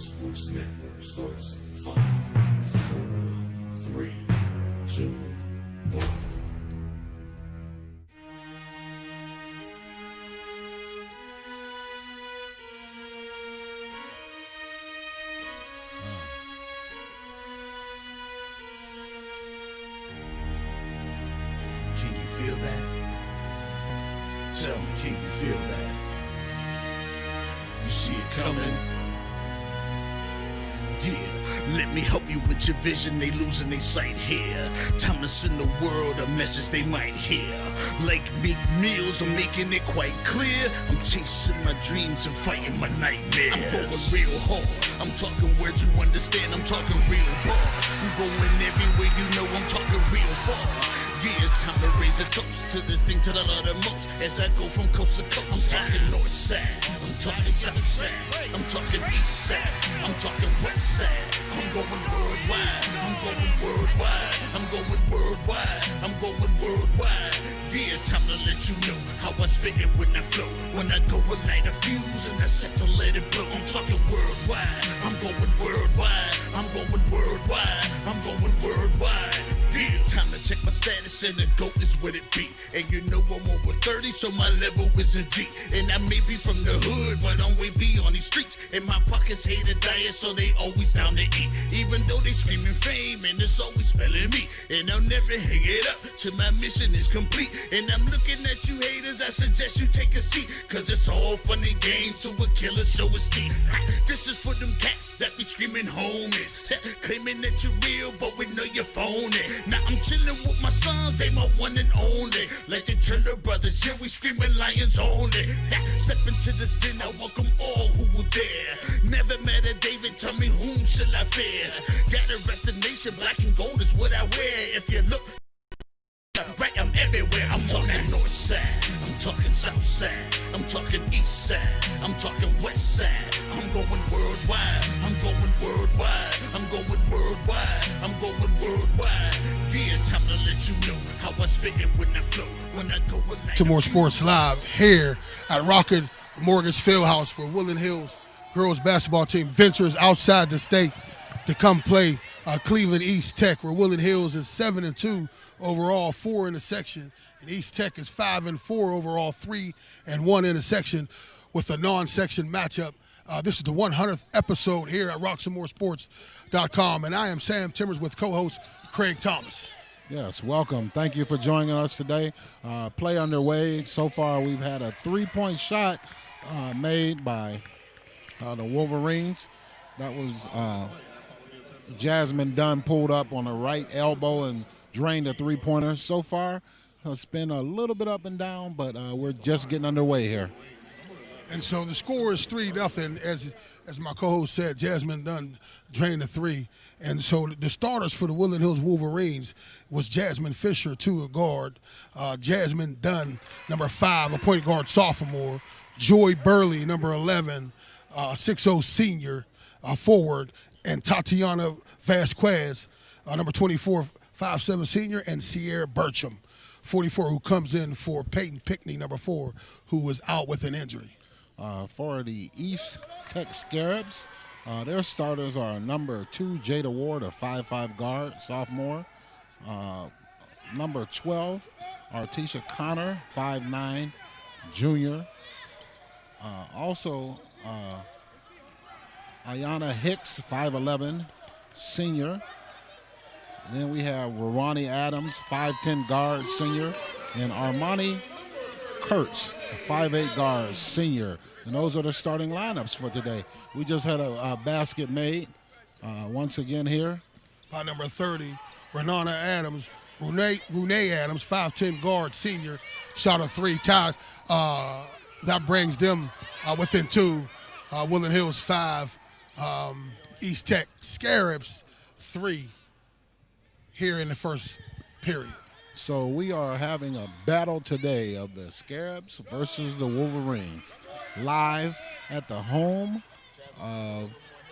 Sports Network starts in 5, 4, 3, 2, 1. Can you feel that? Tell me, can you feel that? You see it coming? Yeah, let me help you with your vision. They losing their sight here. Time to send the world a message they might hear. Like Meek Mills, I'm making it quite clear. I'm chasing my dreams and fighting my nightmares. I'm going real hard. I'm talking words you understand. I'm talking real bars. I'm going everywhere you know. I'm talking real far. Yeah, it's time to raise a toast to this thing to the Lord the most. As I go from coast to coast, I'm talking north side, I'm talking south side, I'm talking east side, I'm talking west side. I'm going worldwide, I'm going worldwide, I'm going worldwide, I'm going worldwide. Yeah, it's time to let you know how I spit it when I flow. When I go and light a fuse and I set to let it blow. I'm talking worldwide, I'm going worldwide, I'm going worldwide, I'm going worldwide. Yeah, time to check my status and the GOAT is what it be. And you know I'm over 30, so my level is a G. And I may be from the hood, but I'm way beyond these streets. And my pockets hate a diet, so they always down to eat. Even though they screaming fame, and it's always spelling me. And I'll never hang it up till my mission is complete. And I'm looking at you haters, I suggest you take a seat. Cause it's all fun and games till a killer show his teeth. This is for them cats that be screaming homies. Claiming that you're real, but we know you're phony. Now I'm chillin' with my sons, they my one and only. Like the Triller Brothers, yeah, we screamin' lions only. Step into this den, I welcome all who will dare. Never met a David, tell me whom shall I fear? Gotta rep the nation, black and gold is what I wear. If you look right, I'm everywhere. I'm talking north side, I'm talking south side, I'm talking east side, I'm talking west side. I'm going worldwide, I'm going worldwide, I'm going worldwide, I'm going worldwide. Yeah, it's time to let you know how I spit it when I flow. When I go to more sports live here at Rocket Mortgage Fieldhouse, where Woodland Hills girls basketball team ventures outside the state to come play Cleveland East Tech, where Woodland Hills is 7-2 overall, 4 in the section, and East Tech is 5-4 overall, 3-1 in the section with a non-section matchup. This is the 100th episode here at RockSomeMoreSports.com, and I am Sam Timmers with co-host Craig Thomas. Yes, welcome. Thank you for joining us today. Play underway. So far, we've had a three-point shot made by the Wolverines. That was Jasmine Dunn pulled up on the right elbow and drained a three-pointer. So far, it's been a little bit up and down, but we're just getting underway here. And so the score is 3-0, as my co-host said. Jasmine Dunn drained a three. And so the starters for the Woodland Hills Wolverines was Jasmine Fisher, 2, a guard. Jasmine Dunn, number 5, a point guard sophomore. Joy Burley, number 11, 6'0 senior forward. And Tatiana Vasquez, number 24, 5'7 senior. And Sierra Burcham, 44, who comes in for Peyton Pickney, number 4, who was out with an injury. For the East Tech Scarabs, their starters are number 2, Jada Ward, a 5'5 guard, sophomore. Number 12, Artisha Connor, 5'9, junior. Also, Ayana Hicks, 5'11, senior. And then we have Ronnie Adams, 5'10 guard, senior. And Armani Kurtz, 5'8 guard, senior. And those are the starting lineups for today. We just had a basket made once again here. By number 30, Renee Adams, 5'10 guard, senior, shot a 3, ties. That brings them within 2. Woodland Hills 5, East Tech Scarabs 3 here in the first period. So we are having a battle today of the Scarabs versus the Wolverines, live at the home of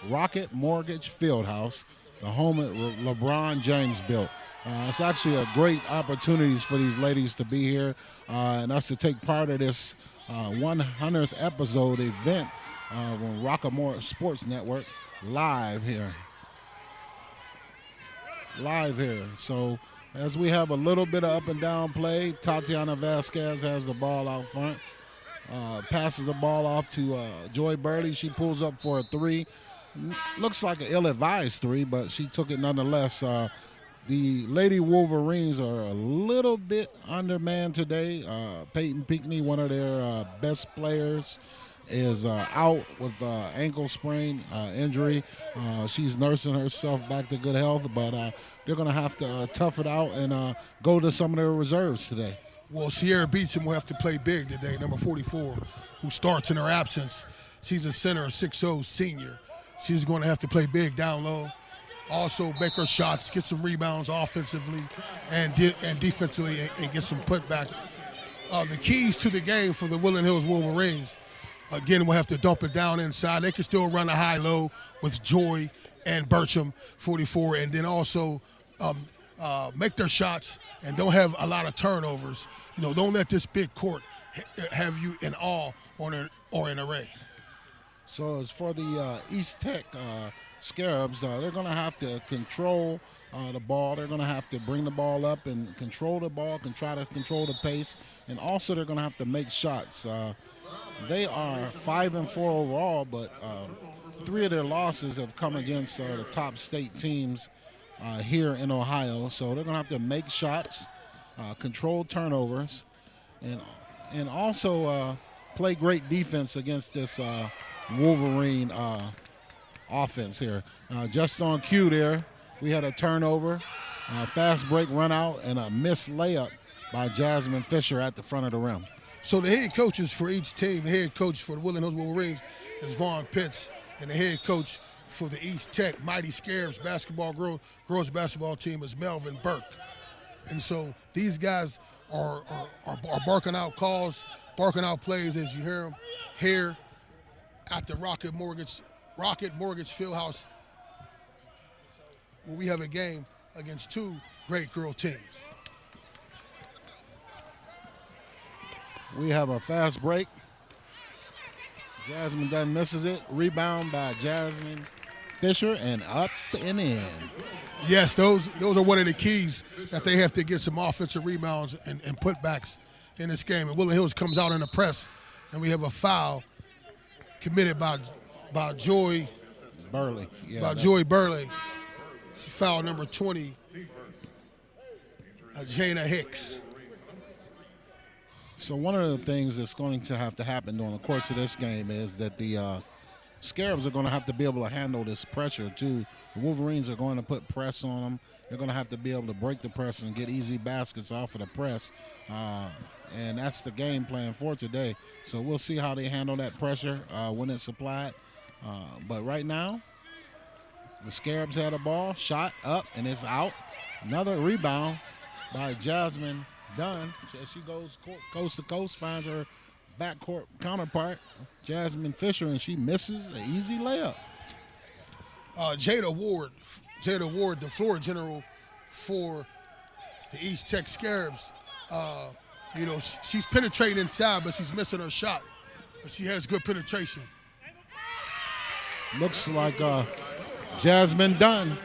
Rocket Mortgage Fieldhouse, the home that LeBron James built. It's actually a great opportunity for these ladies to be here and us to take part of this 100th episode event on Rockamore Sports Network, live here. So as we have a little bit of up and down play, Tatiana Vasquez has the ball out front. Passes the ball off to Joy Burley. She pulls up for a three. Looks like an ill-advised three, but she took it nonetheless. The Lady Wolverines are a little bit undermanned today. Peyton Pinckney, one of their best players, is out with ankle sprain injury. She's nursing herself back to good health, but they're going to have to tough it out and go to some of their reserves today. Well, Sierra Beecham will have to play big today, number 44, who starts in her absence. She's a center, a 6'0 senior. She's going to have to play big down low. Also, make her shots, get some rebounds offensively and defensively, and get some putbacks. The keys to the game for the Woodland Hills Wolverines, again, we'll have to dump it down inside. They can still run a high-low with Joy and Bertram, 44, and then also make their shots and don't have a lot of turnovers. Don't let this big court have you in awe or in array. So as for the East Tech Scarabs, they're going to have to control the ball. They're going to have to bring the ball up and control the ball, and try to control the pace. And also they're going to have to make shots. They are 5-4 overall, but 3 of their losses have come against the top state teams here in Ohio. So they're going to have to make shots, control turnovers, and also play great defense against this Wolverine offense here. Just on cue there, we had a turnover, fast break run out, and a missed layup by Jasmine Fisher at the front of the rim. So the head coaches for each team, the head coach for the Woodland Hills Wolverines is Vaughn Pitts, and the head coach for the East Tech Mighty Scarabs girls basketball team is Melvin Burke. And so these guys are barking out calls, barking out plays as you hear them here at the Rocket Mortgage Fieldhouse, where we have a game against 2 great girl teams. We have a fast break. Jasmine Dunn misses it. Rebound by Jasmine Fisher, and up and in. Yes, those are one of the keys that they have to get some offensive rebounds and putbacks in this game. And Woodland Hills comes out in the press, and we have a foul committed by Joy Burley. Joy Burley. Foul number 20, Jana Hicks. So one of the things that's going to have to happen during the course of this game is that the Scarabs are going to have to be able to handle this pressure too. The Wolverines are going to put press on them. They're going to have to be able to break the press and get easy baskets off of the press. And that's the game plan for today. So we'll see how they handle that pressure when it's applied. But right now, the Scarabs had a ball, shot up, and it's out. Another rebound by Jasmine Dunn. As she goes coast to coast, finds her backcourt counterpart, Jasmine Fisher, and she misses an easy layup. Jada Ward, the floor general for the East Tech Scarabs. She's penetrating inside, but she's missing her shot. But she has good penetration. Looks like Jasmine Dunn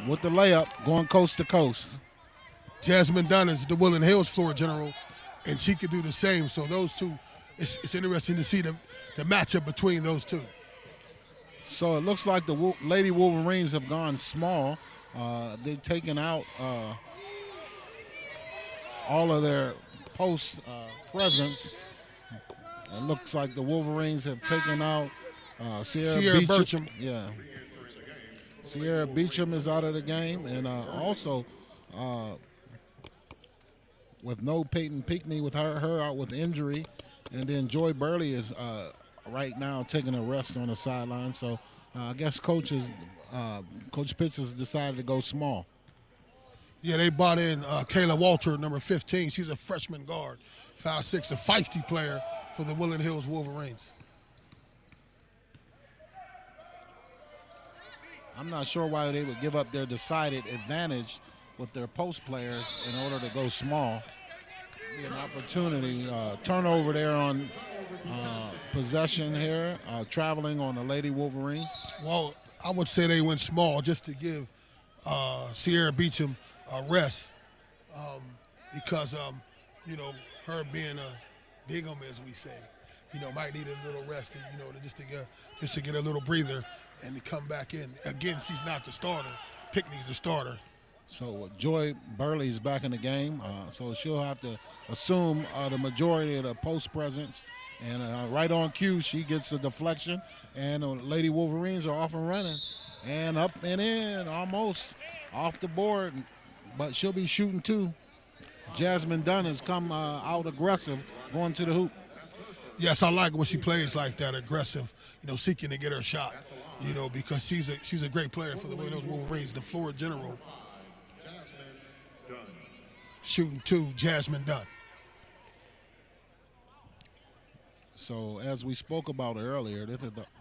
with the layup, going coast to coast. Jasmine Dunn is the Woodland Hills floor general, and she could do the same. So those two, it's interesting to see the matchup between those two. So it looks like the Lady Wolverines have gone small. They've taken out all of their post presence. It looks like the Wolverines have taken out Sierra Bertram. Yeah. Sierra Beecham is out of the game, and also with no Peyton Pinckney, with her out with injury, and then Joy Burley is right now taking a rest on the sideline. So I guess Coach Pitts has decided to go small. Yeah, they brought in Kayla Walter, number 15. She's a freshman guard, 5'6", a feisty player for the Woodland Hills Wolverines. I'm not sure why they would give up their decided advantage with their post players in order to go small. Be an opportunity, turnover there on possession here, traveling on the Lady Wolverines. Well, I would say they went small just to give Sierra Beecham a rest because, her being a bigum, as we say, might need a little rest, just to get a little breather and to come back in. Again, she's not the starter. Pickney's the starter. So Joy Burley's back in the game, so she'll have to assume the majority of the post presence. And right on cue, she gets a deflection, and the Lady Wolverines are off and running. And up and in, almost off the board, but she'll be shooting too. Jasmine Dunn has come out aggressive, going to the hoop. Yes, I like when she plays like that, aggressive, seeking to get her shot, because she's a great player for the Woodland Hills Wolverines, the floor general. Shooting two, Jasmine Dunn. So as we spoke about earlier,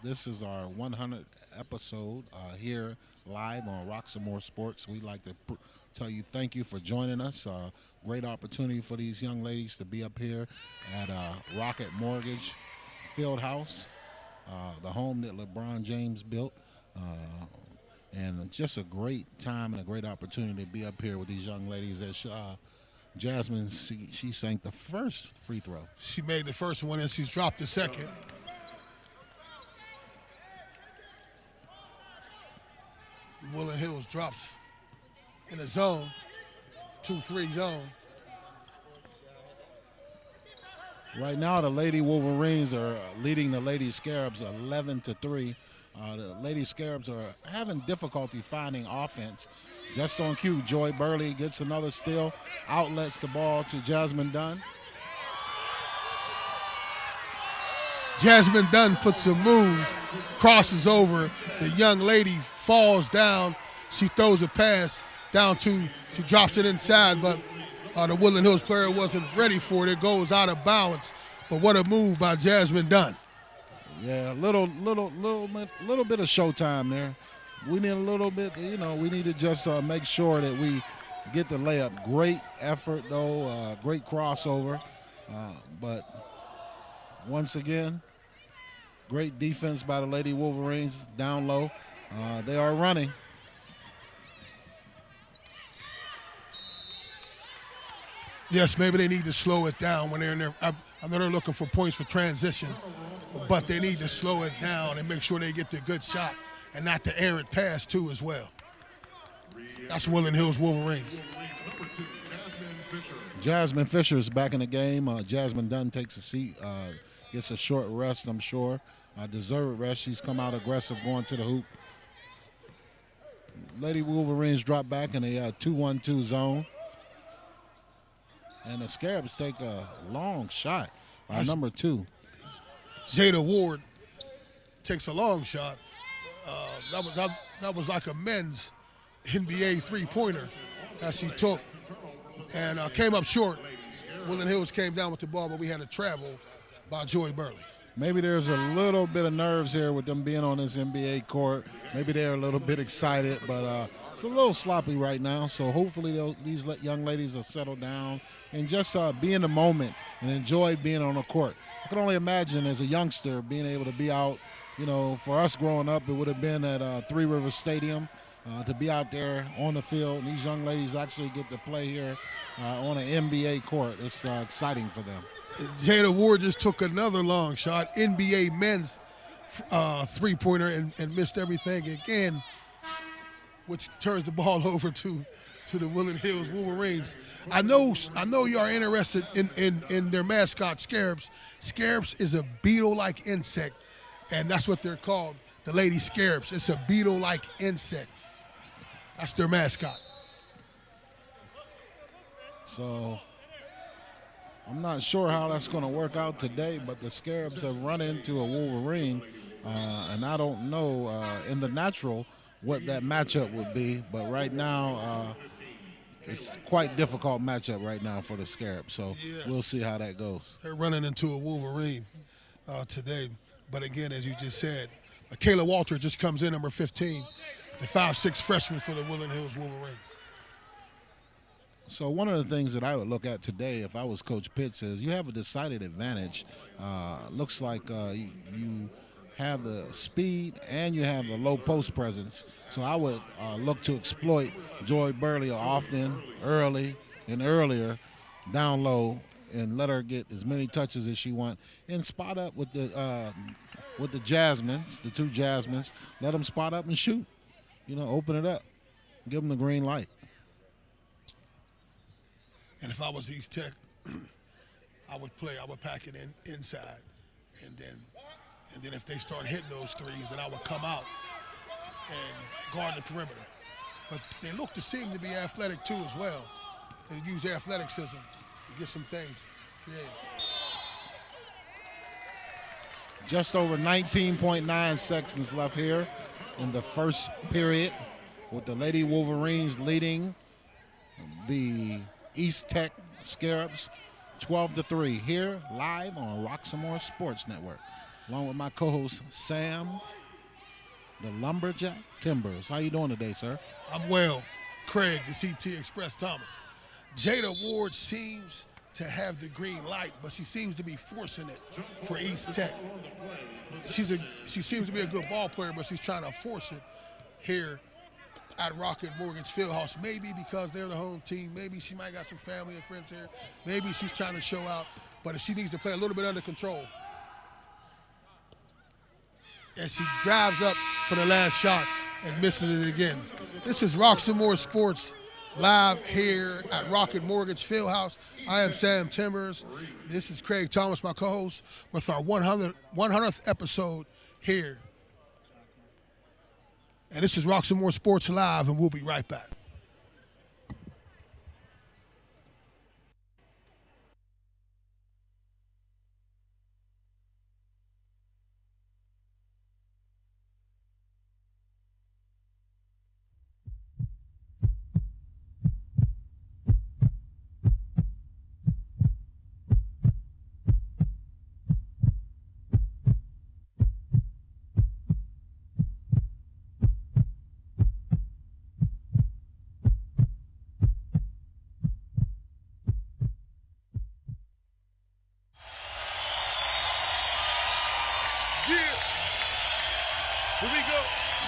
this is our 100th episode here live on Roxamore Sports. We'd like to tell you thank you for joining us. Great opportunity for these young ladies to be up here at Rocket Mortgage Fieldhouse, the home that LeBron James built. And just a great time and a great opportunity to be up here with these young ladies. Jasmine, she sank the first free throw. She made the first one and she's dropped the second. Woodland Hills drops in a zone, 2-3 zone. Right now, the Lady Wolverines are leading the Lady Scarabs 11-3. The Lady Scarabs are having difficulty finding offense. Just on cue, Joy Burley gets another steal, outlets the ball to Jasmine Dunn. Jasmine Dunn puts a move, crosses over. The young lady falls down. She throws a pass down she drops it inside, but the Woodland Hills player wasn't ready for it. It goes out of bounds. But what a move by Jasmine Dunn. Yeah, little bit of showtime there. We need a little bit, we need to just make sure that we get the layup. Great effort, though, great crossover. But once again, great defense by the Lady Wolverines down low. They are running. Yes, maybe they need to slow it down when they're in there. I know they're looking for points for transition, but they need to slow it down and make sure they get the good shot and not the errant pass, too, as well. That's Woodland Hills Wolverines. Jasmine Fisher is back in the game. Jasmine Dunn takes a seat, gets a short rest, I'm sure. Deserved rest. She's come out aggressive going to the hoop. Lady Wolverines drop back in a 2-1-2 zone. And the Scarabs take a long shot by number 2. Jada Ward takes a long shot. That was like a men's NBA three-pointer that she took and came up short. Woodland Hills came down with the ball, but we had a travel by Joy Burley. Maybe there's a little bit of nerves here with them being on this NBA court. Maybe they're a little bit excited, but it's a little sloppy right now. So hopefully these young ladies will settle down and just be in the moment and enjoy being on the court. I can only imagine as a youngster being able to be out. For us growing up, it would have been at Three Rivers Stadium to be out there on the field. And these young ladies actually get to play here on an NBA court. It's exciting for them. Jada Ward just took another long shot, NBA men's three-pointer, and missed everything again, which turns the ball over to the Woodland Hills Wolverines. I know you are interested in their mascot, Scarabs. Scarabs is a beetle-like insect, and that's what they're called, the Lady Scarabs. It's a beetle-like insect. That's their mascot. So I'm not sure how that's going to work out today, but the Scarabs have run into a Wolverine, and I don't know in the natural what that matchup would be, but right now it's quite difficult matchup right now for the Scarabs, so yes. We'll see how that goes. They're running into a Wolverine today, but again, as you just said, Kayla Walter just comes in, number 15, the 5'6" freshman for the Woodland Hills Wolverines. So one of the things that I would look at today if I was Coach Pitts is you have a decided advantage. Looks like you have the speed and you have the low post presence. So I would look to exploit Joy Burley often, early and earlier, down low, and let her get as many touches as she wants. And spot up with the Jasmines, the two Jasmines. Let them spot up and shoot. Open it up. Give them the green light. And if I was East Tech, I would pack it inside. And then if they start hitting those threes, then I would come out and guard the perimeter. But they look to seem to be athletic too as well. They use their athleticism to get some things created. Just over 19.9 seconds left here in the first period, with the Lady Wolverines leading the East Tech Scarabs 12-3 here live on Roxamore Sports Network, along with my co-host Sam, the Lumberjack Timbers. How you doing today, sir? I'm well. Craig, the CT Express Thomas. Jada Ward seems to have the green light, but she seems to be forcing it for East Tech. She seems to be a good ball player, but she's trying to force it here at Rocket Mortgage Fieldhouse. Maybe because they're the home team. Maybe she might got some family and friends here. Maybe she's trying to show out. But if she needs to play a little bit under control. And she drives up for the last shot and misses it again. This is Roxamore Sports live here at Rocket Mortgage Fieldhouse. I am Sam Timbers. This is Craig Thomas, my co-host, with our 100th episode here. And this is Roxamore Sports Live, and we'll be right back. Here we go.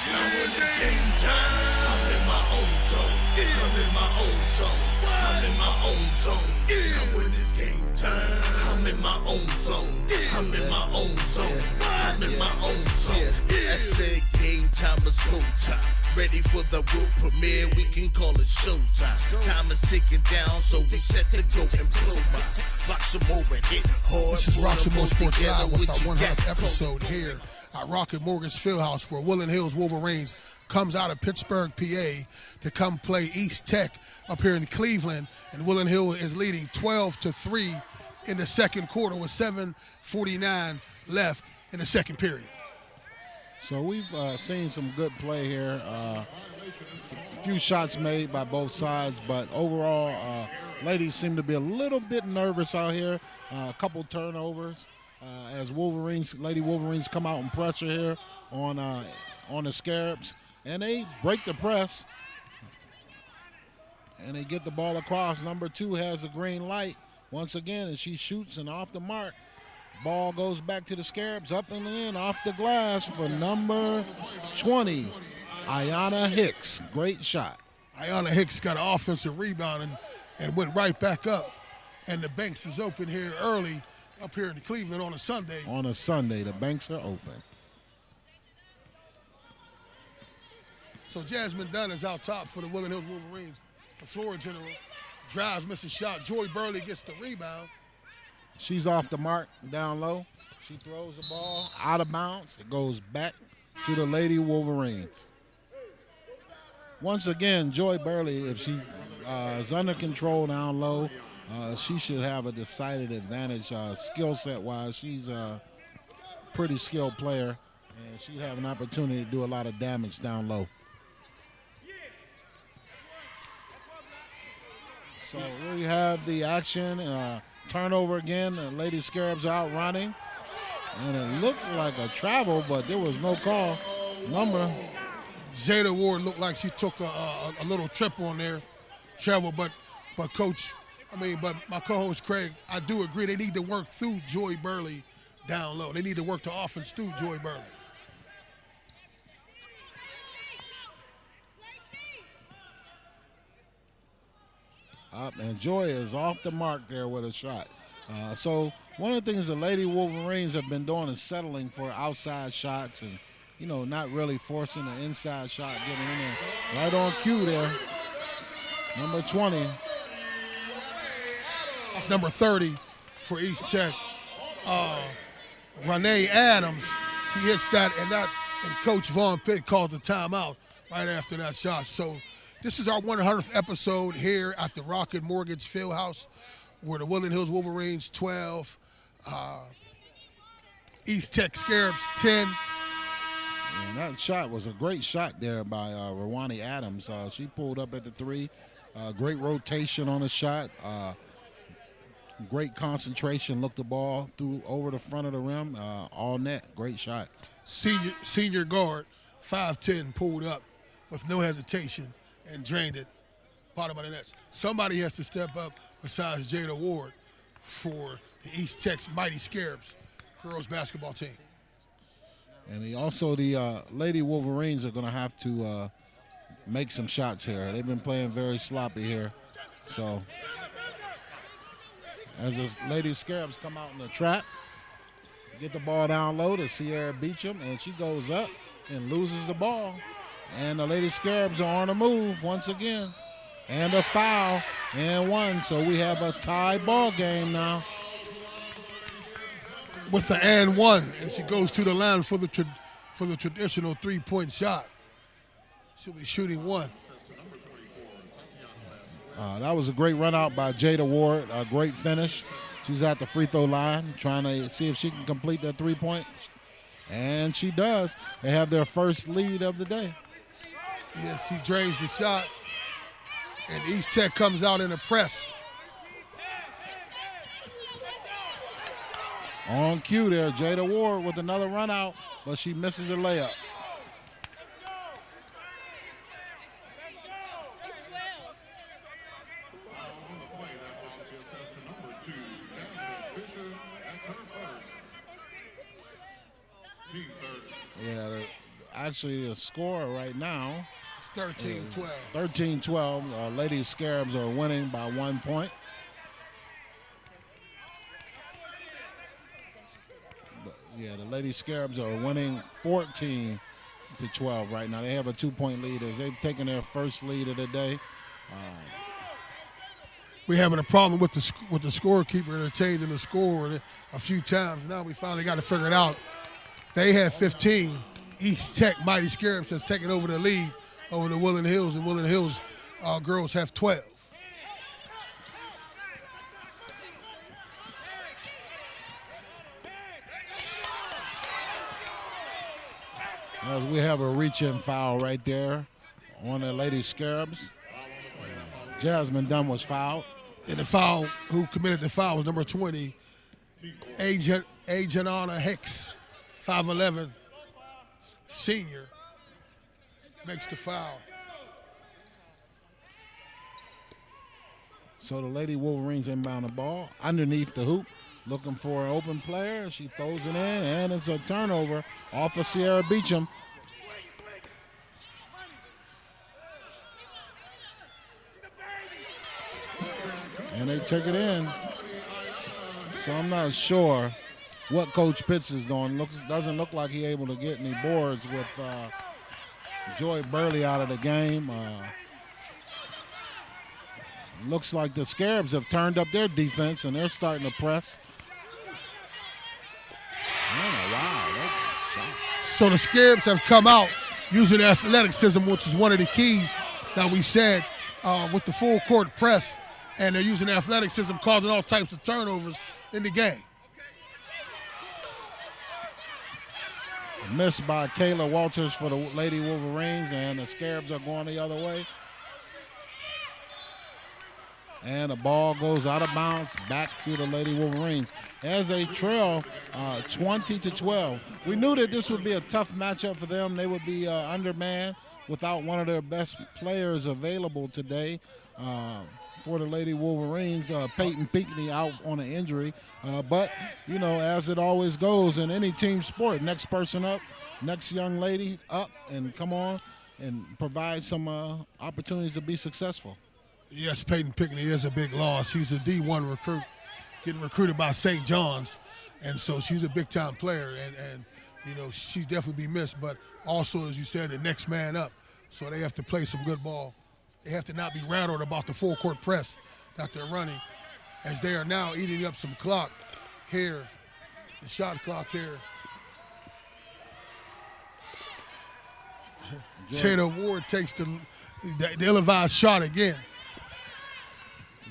Now when it's game time, I'm in my own zone. I'm in my own zone. I'm in my own zone. Now when it's game time, I'm in my own zone. I'm in my own zone. I'm in my own zone. I said game time is go time. Ready for the world premiere, we can call it showtime. Time is ticking down, so we set to go and blow my Roxamore and hit hard. This is Roxamore Sports Live with our 100th episode here at Rocket Mortgage Fieldhouse, where Woodland Hills Wolverines comes out of Pittsburgh, PA, to come play East Tech up here in Cleveland. And Woodland Hill is leading 12-3 in the second quarter with 7:49 left in the second period. So we've seen some good play here. A few shots made by both sides, but overall, ladies seem to be a little bit nervous out here. A couple turnovers as Lady Wolverines come out and pressure here on the Scarabs, and they break the press, and they get the ball across. Number 2 has a green light once again, and she shoots and off the mark. Ball goes back to the Scarabs, up and in, off the glass for number 20, Ayanna Hicks. Great shot. Ayanna Hicks got an offensive rebound and went right back up. And the Banks is open here early up here in Cleveland on a Sunday. On a Sunday, the Banks are open. So Jasmine Dunn is out top for the Woodland Hills Wolverines. The floor general drives, misses shot. Joy Burley gets the rebound. She's off the mark down low. She throws the ball out of bounds. It goes back to the Lady Wolverines. Once again, Joy Burley, if she is under control down low, she should have a decided advantage skill set wise. She's a pretty skilled player, and she'd have an opportunity to do a lot of damage down low. So we have the action. Turnover again. The Lady Scarabs out running. And it looked like a travel, but there was no call. Jada Ward looked like she took a little trip on there. Travel, but But but my co-host Craig, I do agree they need to work through Joy Burley down low. They need to work the offense through Joy Burley. And Joy is off the mark there with a shot. So one of the things the Lady Wolverines have been doing is settling for outside shots and, not really forcing an inside shot, getting in there. Right on cue there. Number 20. That's number 30 for East Tech. Renee Adams, she hits that, and Coach Vaughn Pitt calls a timeout right after that shot. So this is our 100th episode here at the Rocket Mortgage Fieldhouse, where the Woodland Hills Wolverines 12, East Tech Scarabs 10. And that shot was a great shot there by Rawani Adams. She pulled up at the 3. Great rotation on the shot. Great concentration. Looked the ball through over the front of the rim. All net. Great shot. Senior guard, 5'10", pulled up with no hesitation and drained it bottom of the nets. Somebody has to step up besides Jada Ward for the East Tech's Mighty Scarabs girls basketball team. And the Lady Wolverines are going to have to make some shots here. They've been playing very sloppy here. So as the Lady Scarabs come out in the trap, get the ball down low to Sierra Beecham, and she goes up and loses the ball. And the Lady Scarabs are on the move once again. And a foul and 1. So we have a tie ball game now. With the and 1, and she goes to the line for the traditional 3-point shot. She'll be shooting 1. That was a great run out by Jada Ward. A great finish. She's at the free throw line trying to see if she can complete that 3-point. And she does. They have their first lead of the day. Yes, she drains the shot. And East Tech comes out in a press. On cue there, Jada Ward with another run out, but she misses the layup. Yeah, actually the score right now. It's 13-12. 13-12. Lady Scarabs are winning by 1 point. Yeah, the Lady Scarabs are winning 14-12 right now. They have a 2-point lead as they've taken their first lead of the day. We're having a problem with the scorekeeper. They're changing the score a few times. Now we finally got to figure it out. They have 15. East Tech Mighty Scarabs has taken over the lead over the Woodland Hills, and Woodland Hills girls have 12. As we have a reach-in foul right there on the Lady Scarabs. Jasmine Dunn was fouled. And the foul, who committed the foul was number 20, Ajanana Hicks, 5'11", senior, makes the foul. So the Lady Wolverines inbound the ball underneath the hoop, looking for an open player. She throws it in, and it's a turnover off of Sierra Beecham. And they take it in. So I'm not sure what Coach Pitts is doing. Doesn't look like he's able to get any boards with Joy Burley out of the game. Looks like the Scarabs have turned up their defense, and they're starting to press. Wow. So the Scarabs have come out using athleticism, which is one of the keys that we said with the full court press. And they're using athleticism, causing all types of turnovers in the game. Missed by Kayla Walters for the Lady Wolverines, and the Scarabs are going the other way. And the ball goes out of bounds back to the Lady Wolverines as they trail 20-12. We knew that this would be a tough matchup for them. They would be undermanned without one of their best players available today. for the Lady Wolverines. Peyton Pinckney out on an injury. But, as it always goes in any team sport, next person up, next young lady up, and come on and provide some opportunities to be successful. Yes, Peyton Pinckney is a big loss. He's a D1 recruit, getting recruited by St. John's, and so she's a big-time player, and she's definitely be missed. But also, as you said, the next man up, so they have to play some good ball. They have to not be rattled about the full-court press that they're running, as they are now eating up some clock here, the shot clock here. Jada Ward takes the ill-advised shot again.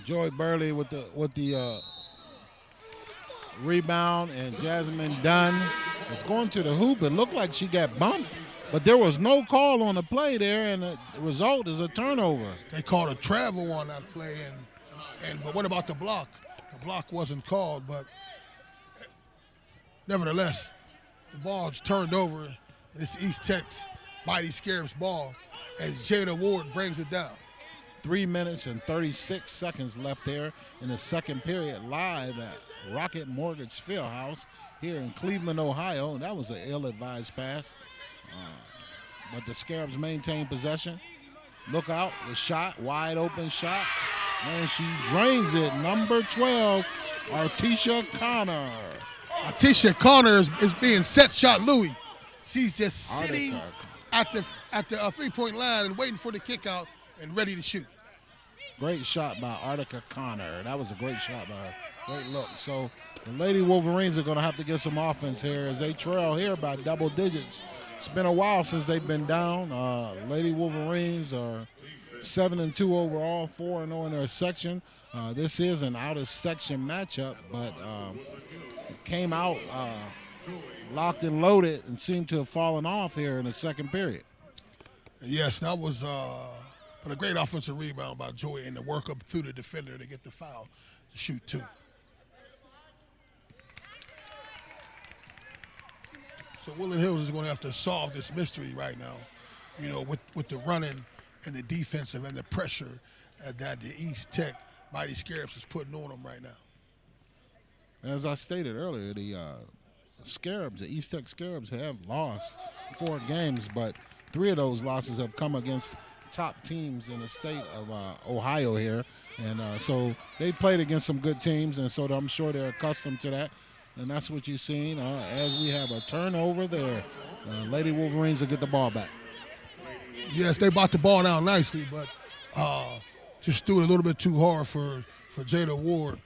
Joy Burley with the rebound, and Jasmine Dunn was going to the hoop. It looked like she got bumped, but there was no call on the play there, and the result is a turnover. They called a travel on that play, but what about the block? The block wasn't called, but nevertheless, the ball's turned over, and it's East Tech's Mighty Scarabs ball as Jada Ward brings it down. 3 minutes and 36 seconds left there in the second period, live at Rocket Mortgage Fieldhouse here in Cleveland, Ohio. And that was an ill-advised pass, but the Scarabs maintain possession. Look out, the shot, wide open shot, and she drains it. Number 12, Artisha Connor. Artisha Connor is being set shot Louis. She's just sitting at the three-point line and waiting for the kick out and ready to shoot. Great shot by Artica Connor. That was a great shot by her. Great look. So the Lady Wolverines are going to have to get some offense here as they trail here by double digits. It's been a while since they've been down. Lady Wolverines are 7-2 overall, 4-0 in their section. This is an out-of-section matchup, but came out locked and loaded and seemed to have fallen off here in the second period. Yes, that was but a great offensive rebound by Joy and the work up through the defender to get the foul to shoot two. So Woodland Hills is going to have to solve this mystery right now, with the running and the defensive and the pressure that the East Tech Mighty Scarabs is putting on them right now. As I stated earlier, the Scarabs, the East Tech Scarabs, have lost 4 games, but 3 of those losses have come against top teams in the state of Ohio here. And so they played against some good teams, and so I'm sure they're accustomed to that. And that's what you've seen as we have a turnover there. Lady Wolverines will get the ball back. Yes, they brought the ball down nicely, but just threw it a little bit too hard for Jada Ward.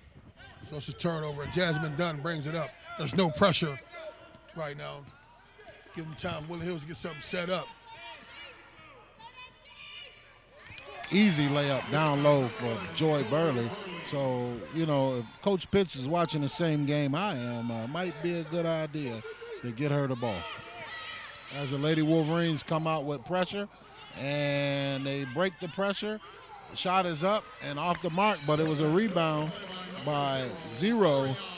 So it's a turnover. Jasmine Dunn brings it up. There's no pressure right now. Give them time, Woodland Hills, to get something set up. Easy layup down low for Joy Burley. So, if Coach Pitts is watching the same game I am, might be a good idea to get her the ball. As the Lady Wolverines come out with pressure, and they break the pressure. Shot is up and off the mark, but it was a rebound by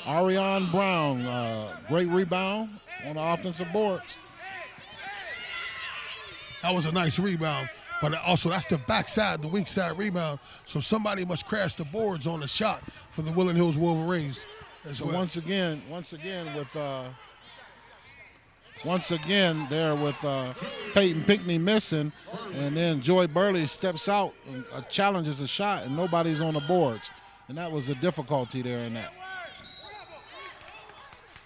Ariane Brown. Great rebound on the offensive boards. That was a nice rebound, but also that's the backside, the weak side rebound. So somebody must crash the boards on the shot for the Woodland Hills Wolverines as well. Once again there with Peyton Pinckney missing, and then Joy Burley steps out and challenges a shot, and nobody's on the boards. And that was a difficulty there in that.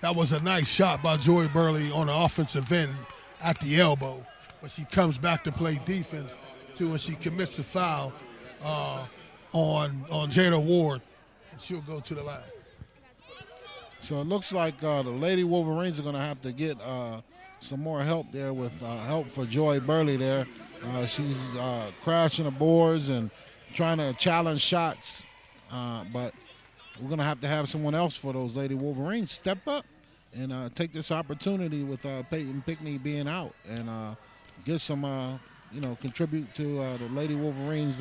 That was a nice shot by Joy Burley on the offensive end at the elbow, but she comes back to play defense too, and she commits a foul on Jada Ward, and she'll go to the line. So it looks like the Lady Wolverines are going to have to get some more help there with help for Joy Burley there. She's crashing the boards and trying to challenge shots, but we're going to have someone else for those Lady Wolverines step up and take this opportunity with Peyton Pinckney being out and get some, contribute to the Lady Wolverines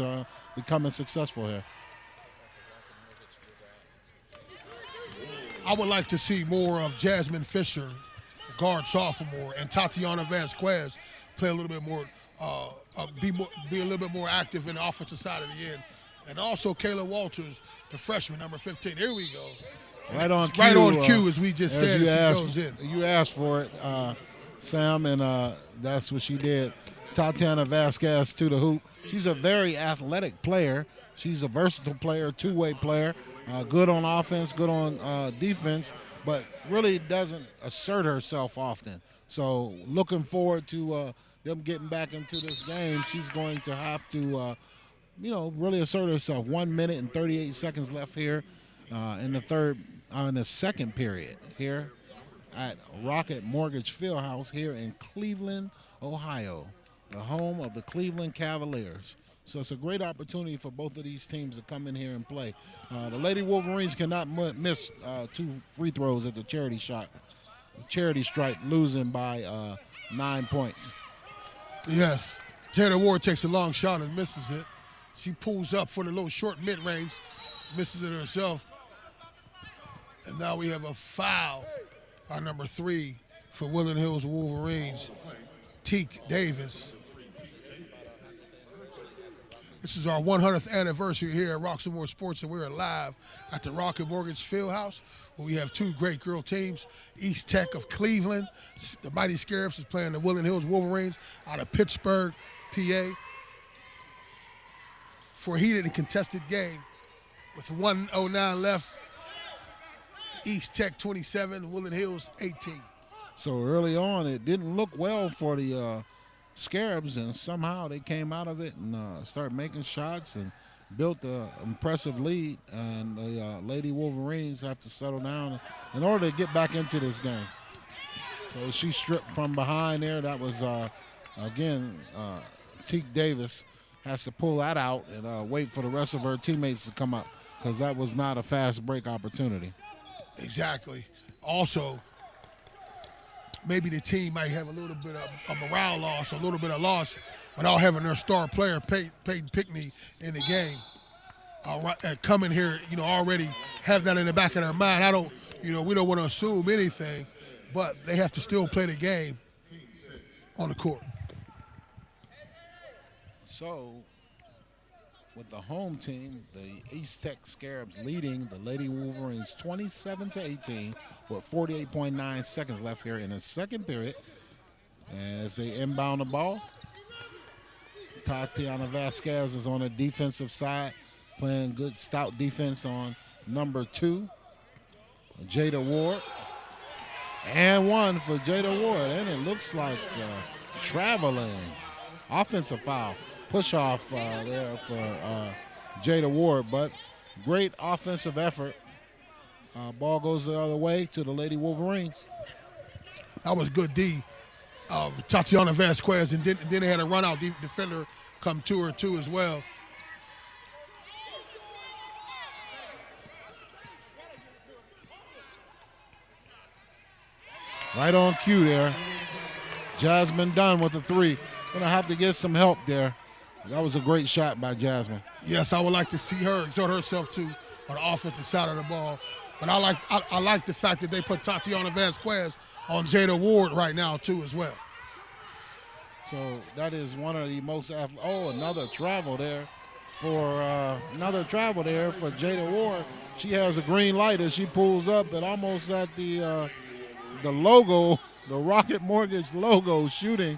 becoming successful here. I would like to see more of Jasmine Fisher, the guard sophomore, and Tatiana Vasquez play a little bit more, be a little bit more active in the offensive side of the end And also Kayla Walters, the freshman, number 15. Here we go. Right on cue. Right on cue, as we just said, as she goes in. You asked for it, Sam, and that's what she did. Tatiana Vasquez to the hoop. She's a very athletic player. She's a versatile player, two-way player, good on offense, good on defense, but really doesn't assert herself often. So looking forward to them getting back into this game. She's going to have to, really assert herself. 1 minute and 38 seconds left here in the second period here at Rocket Mortgage Fieldhouse here in Cleveland, Ohio, the home of the Cleveland Cavaliers. So it's a great opportunity for both of these teams to come in here and play. The Lady Wolverines cannot miss 2 free throws at the charity stripe, losing by 9 points. Yes. Taylor Ward takes a long shot and misses it. She pulls up for the little short mid-range, misses it herself. And now we have a foul by number 3 for Woodland Hills Wolverines, Teak Davis. This is our 100th anniversary here at Roxamore Sports, and we're live at the Rocket Mortgage Fieldhouse, where we have 2 great girl teams. East Tech of Cleveland, the Mighty Scarabs, is playing the Woodland Hills Wolverines out of Pittsburgh, PA. For a heated and contested game with 1:09 left, East Tech 27, Woodland Hills 18. So early on, it didn't look well for the Scarabs, and somehow they came out of it and started making shots and built an impressive lead. And the Lady Wolverines have to settle down in order to get back into this game. So she stripped from behind there. That was, Teak Davis has to pull that out and wait for the rest of her teammates to come up, because that was not a fast break opportunity. Exactly. Also, maybe the team might have a little bit of a morale loss, a little bit of loss without having their star player, Peyton Pickney, in the game. Coming here, already have that in the back of their mind. We don't want to assume anything, but they have to still play the game on the court. So, with the home team, the East Tech Scarabs leading the Lady Wolverines 27-18 with 48.9 seconds left here in the second period. As they inbound the ball, Tatiana Vasquez is on the defensive side, playing good stout defense on number 2, Jada Ward. And 1 for Jada Ward, and it looks like traveling offensive foul. Push off there for Jada Ward, but great offensive effort. Ball goes the other way to the Lady Wolverines. That was good D. Tatiana Vasquez, and then they had a run-out defender come to her too as well. Right on cue there. Jasmine Dunn with the 3. Gonna have to get some help there. That was a great shot by Jasmine. Yes, I would like to see her exert herself too on the offensive side of the ball. But I like the fact that they put Tatiana Vasquez on Jada Ward right now too as well. So that is one of the most another travel there for Jada Ward. She has a green light as she pulls up and almost at the logo, the Rocket Mortgage logo, shooting.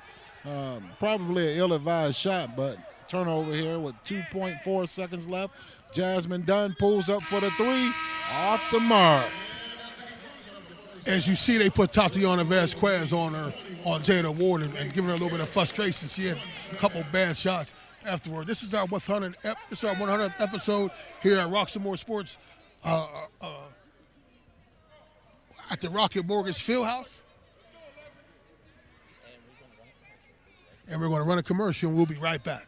Probably an ill-advised shot, but turnover here with 2.4 seconds left. Jasmine Dunn pulls up for the 3, off the mark. As you see, they put Tatiana Vasquez on Jada Ward and giving her a little bit of frustration. She had a couple bad shots afterward. This is our 100th episode here at Roxamore Sports at the Rocket Mortgage Fieldhouse. And we're going to run a commercial, and we'll be right back.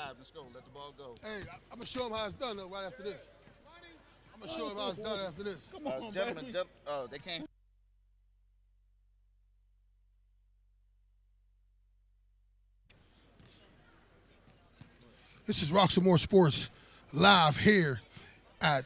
5. Let's go. Let the ball go. Hey, I'm going to show him how it's done, though, right after this. I'm going to show him how it's done after this. Come on, Gentlemen, baby. they can't. This is Roxy Moore Sports live here at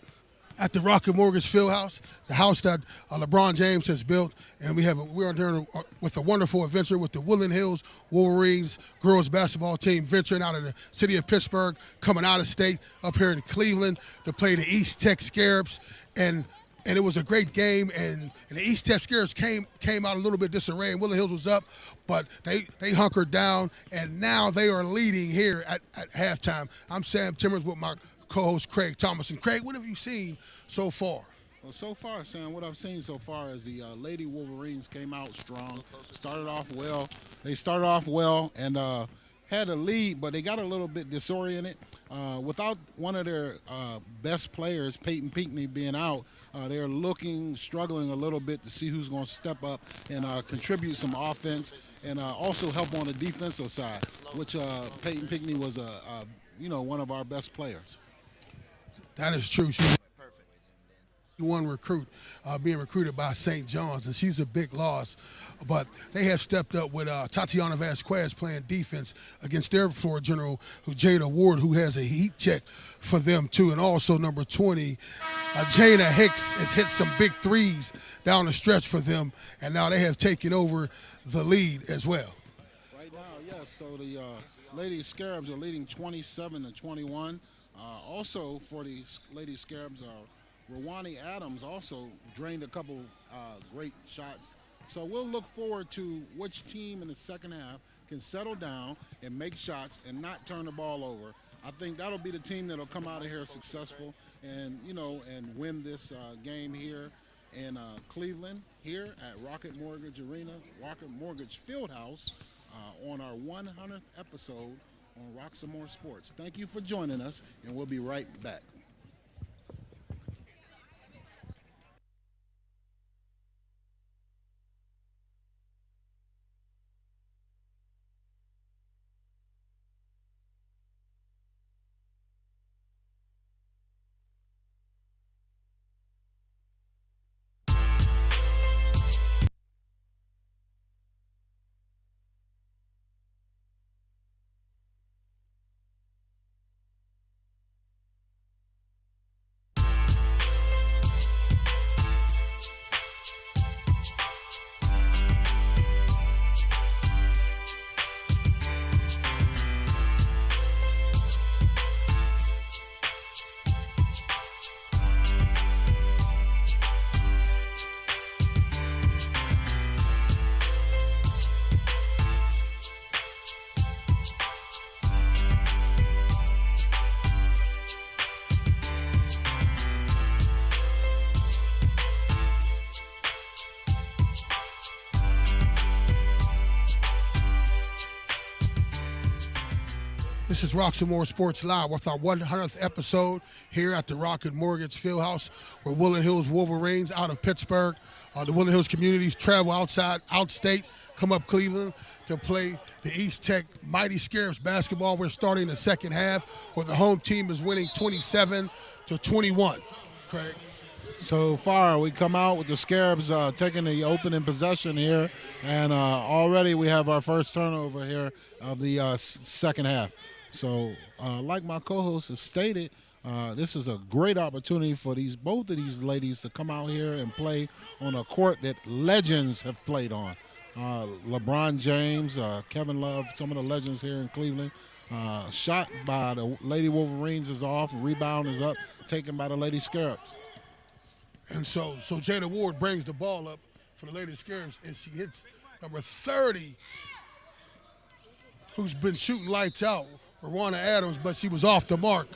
the Rocket Mortgage Fieldhouse, the house that LeBron James has built, and we're there with a wonderful adventure with the Woodland Hills Wolverines girls basketball team venturing out of the city of Pittsburgh, coming out of state up here in Cleveland to play the East Tech Scarabs, and it was a great game, and the East Tech Scarabs came out a little bit disarray, and Woodland Hills was up, but they hunkered down, and now they are leading here at halftime. I'm Sam Timmons with my co-host Craig Thomas. And Craig, what have you seen so far? Well, so far, Sam, what I've seen so far is the Lady Wolverines came out strong, started off well. They started off well and had a lead, but they got a little bit disoriented. Without one of their best players, Peyton Pinckney, being out, they're struggling a little bit to see who's going to step up and contribute some offense and also help on the defensive side, which Peyton Pinckney was one of our best players. That is true. She's one recruit being recruited by St. John's, and she's a big loss. But they have stepped up with Tatiana Vasquez playing defense against their floor general, Jada Ward, who has a heat check for them too. And also number 20, Jana Hicks has hit some big threes down the stretch for them, and now they have taken over the lead as well. Right now, yes. So the Lady Scarabs are leading 27-21. Also for the Lady Scarabs, Rawani Adams also drained a couple great shots. So we'll look forward to which team in the second half can settle down and make shots and not turn the ball over. I think that'll be the team that'll come out of here successful and win this game here in Cleveland, here at Rocket Mortgage Arena, Rocket Mortgage Fieldhouse, on our 100th episode on Roxy Moore Sports. Thank you for joining us, and we'll be right back. This is Roxy Moore Sports Live with our 100th episode here at the Rocket Mortgage Fieldhouse, where Woodland Hills Wolverines out of Pittsburgh, the Woodland Hills communities travel outstate, come up Cleveland to play the East Tech Mighty Scarabs basketball. We're starting the second half where the home team is winning 27-21. Craig. So far, we come out with the Scarabs taking the opening possession here, and already we have our first turnover here of the second half. So, like my co-hosts have stated, this is a great opportunity for both of these ladies to come out here and play on a court that legends have played on. LeBron James, Kevin Love, some of the legends here in Cleveland. Shot by the Lady Wolverines is off, rebound is up, taken by the Lady Scarabs. And so Jada Ward brings the ball up for the Lady Scarabs, and she hits number 30, who's been shooting lights out, Rwana Adams, but she was off the mark.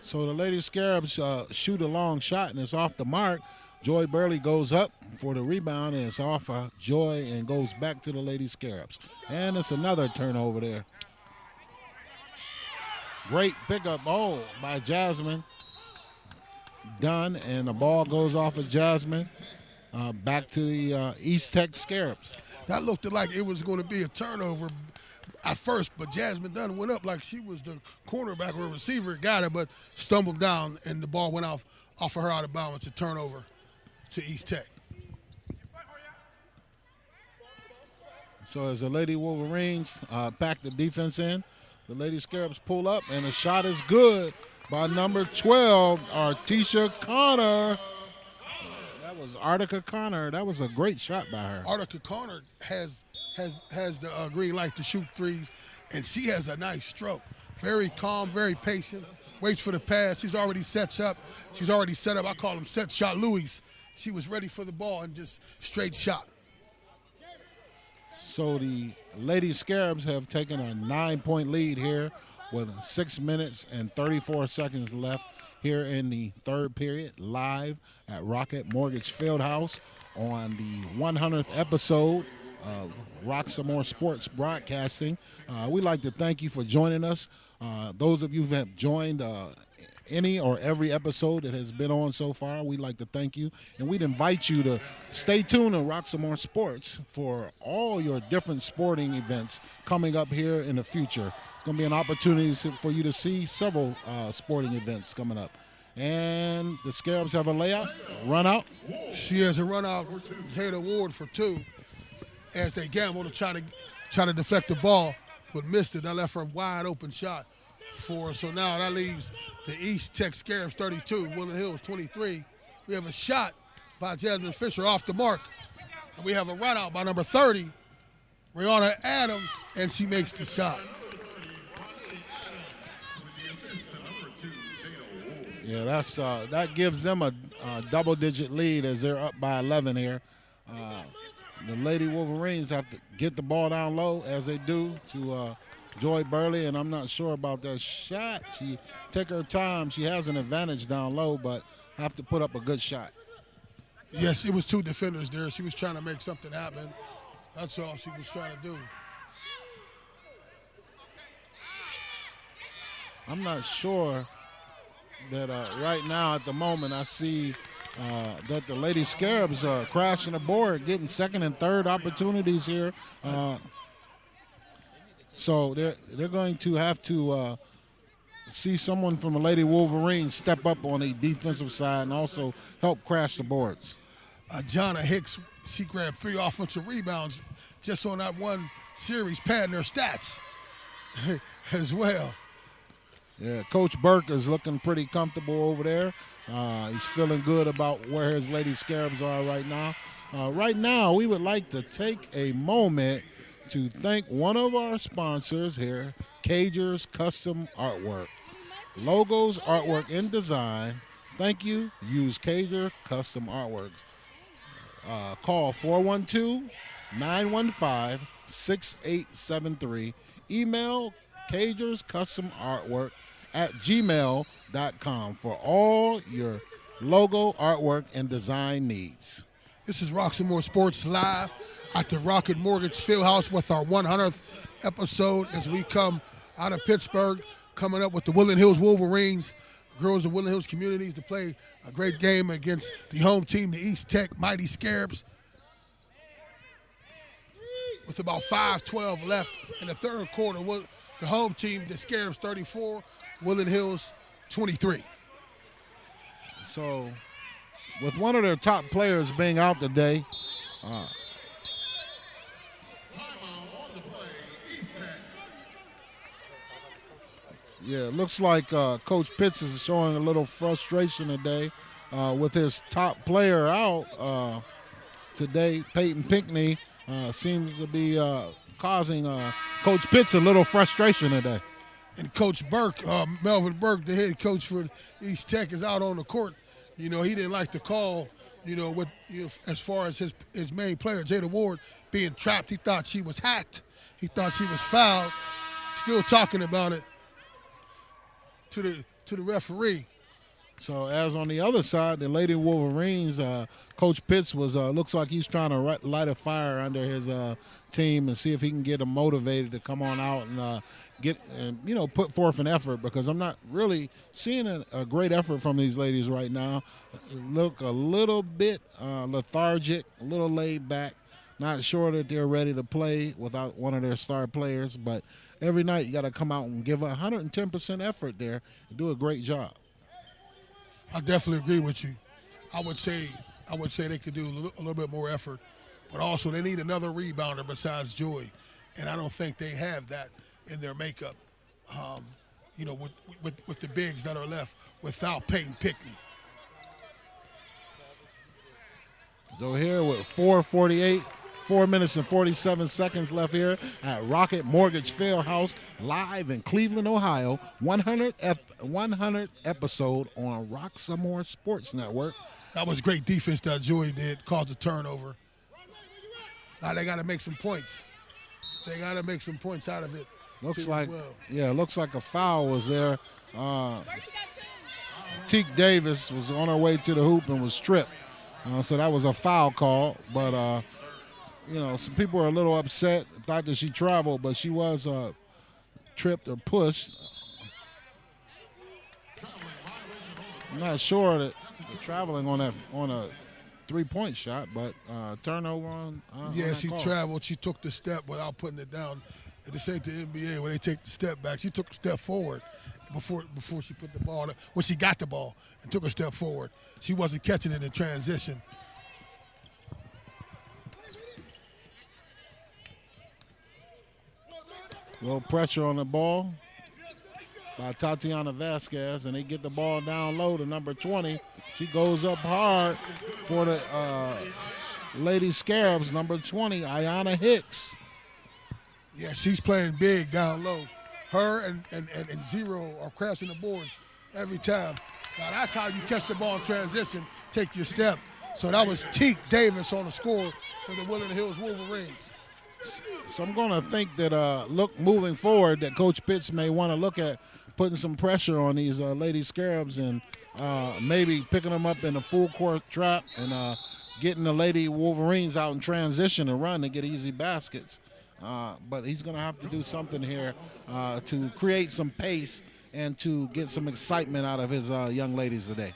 So the Lady Scarabs shoot a long shot, and it's off the mark. Joy Burley goes up for the rebound, and it's off Joy and goes back to the Lady Scarabs. And it's another turnover there. Great pickup by Jasmine. Done, and the ball goes off of Jasmine. back to the East Tech Scarabs. That looked like it was going to be a turnover at first, but Jasmine Dunn went up like she was the cornerback or receiver, got it, but stumbled down, and the ball went off of her out of bounds. It's a turnover to East Tech. So as the Lady Wolverines pack the defense in, the Lady Scarabs pull up, and the shot is good by number 12, Artisha Connor. That was Artica Connor. That was a great shot by her. Artica Connor has the green light to shoot threes, and she has a nice stroke. Very calm, very patient, waits for the pass. She's already set up. I call him set shot Louis. She was ready for the ball and just straight shot. So the Lady Scarabs have taken a 9-point lead here with 6 minutes and 34 seconds left here in the third period, live at Rocket Mortgage Fieldhouse on the 100th episode of Rock Some More Sports Broadcasting. We'd like to thank you for joining us. Those of you who have joined any or every episode that has been on so far, we'd like to thank you. And we'd invite you to stay tuned and Rock Some More Sports for all your different sporting events coming up here in the future. It's going to be an opportunity for you to see several sporting events coming up. And the Scarabs have a run out. She has a run out, Jada Ward for 2 as they gamble to try to deflect the ball, but missed it. That left her a wide open shot for her. So now that leaves the East Tech Scarabs 32, Woodland Hills 23. We have a shot by Jasmine Fisher off the mark. And we have a run out by number 30, Rihanna Adams, and she makes the shot. Yeah, that gives them a double-digit lead as they're up by 11 here. The Lady Wolverines have to get the ball down low as they do to Joy Burley, and I'm not sure about that shot. She take her time. She has an advantage down low, but have to put up a good shot. Yes, it was 2 defenders there. She was trying to make something happen. That's all she was trying to do. I'm not sure that right now at the moment I see that the Lady Scarabs are crashing the board, getting second and third opportunities here. So they're going to have to see someone from the Lady Wolverines step up on the defensive side and also help crash the boards. Jonna Hicks, she grabbed 3 offensive rebounds just on that one series, padding her stats as well. Yeah, Coach Burke is looking pretty comfortable over there. He's feeling good about where his Lady Scarabs are right now. Right now, we would like to take a moment to thank one of our sponsors here, Cager's Custom Artwork. Logos, artwork, and design. Thank you. Use Cager Custom Artworks. Call 412-915-6873. Email Cager's Custom Artwork at gmail.com for all your logo, artwork, and design needs. This is Rock Some More Sports live at the Rocket Mortgage Fieldhouse with our 100th episode as we come out of Pittsburgh, coming up with the Woodland Hills Wolverines, girls of Woodland Hills communities, to play a great game against the home team, the East Tech Mighty Scarabs. With about 5:12 left in the third quarter, the home team, the Scarabs 34, Woodland Hills 23. So, with one of their top players being out today, it looks like Coach Pitts is showing a little frustration today with his top player out today. Peyton Pinckney seems to be causing Coach Pitts a little frustration today. And Coach Burke, Melvin Burke, the head coach for East Tech, is out on the court. You know, he didn't like the call, as far as his main player, Jada Ward, being trapped. He thought she was hacked. He thought she was fouled. Still talking about it to the referee. So as on the other side, the Lady Wolverines, Coach Pitts was looks like he's trying to light a fire under his team and see if he can get them motivated to come on out and put forth an effort, because I'm not really seeing a great effort from these ladies right now. Look a little bit lethargic, a little laid back. Not sure that they're ready to play without one of their star players, but every night you got to come out and give 110% effort there and do a great job. I definitely agree with you. I would say they could do a little bit more effort, but also they need another rebounder besides Joy, and I don't think they have that in their makeup. With the bigs that are left without Peyton Pickney. So here with 4:48, 4 minutes and 47 seconds left here at Rocket Mortgage Fieldhouse, live in Cleveland, Ohio. 100th episode on Roxamore Sports Network. That was great defense that Joy did, caused a turnover. Now they got to make some points. They got to make some points out of it. Looks like a foul was there. Teak Davis was on her way to the hoop and was tripped. So that was a foul call, but some people were a little upset, thought that she traveled, but she was tripped or pushed. I'm not sure that the traveling on a three-point shot, but turnover on she traveled. She took the step without putting it down. And this ain't the NBA where they take the step back. She took a step forward before she put the ball, when she got the ball and took a step forward. She wasn't catching it in transition. A little pressure on the ball by Tatiana Vasquez, and they get the ball down low to number 20. She goes up hard for the Lady Scarabs, number 20, Ayanna Hicks. Yeah, she's playing big down low. Her and Zero are crashing the boards every time. Now that's how you catch the ball in transition, take your step. So that was Teak Davis on the score for the Woodland Hills Wolverines. So I'm going to think that, moving forward, that Coach Pitts may want to look at putting some pressure on these Lady Scarabs and maybe picking them up in a full court trap and getting the Lady Wolverines out in transition and run to get easy baskets. But he's going to have to do something here to create some pace and to get some excitement out of his young ladies today.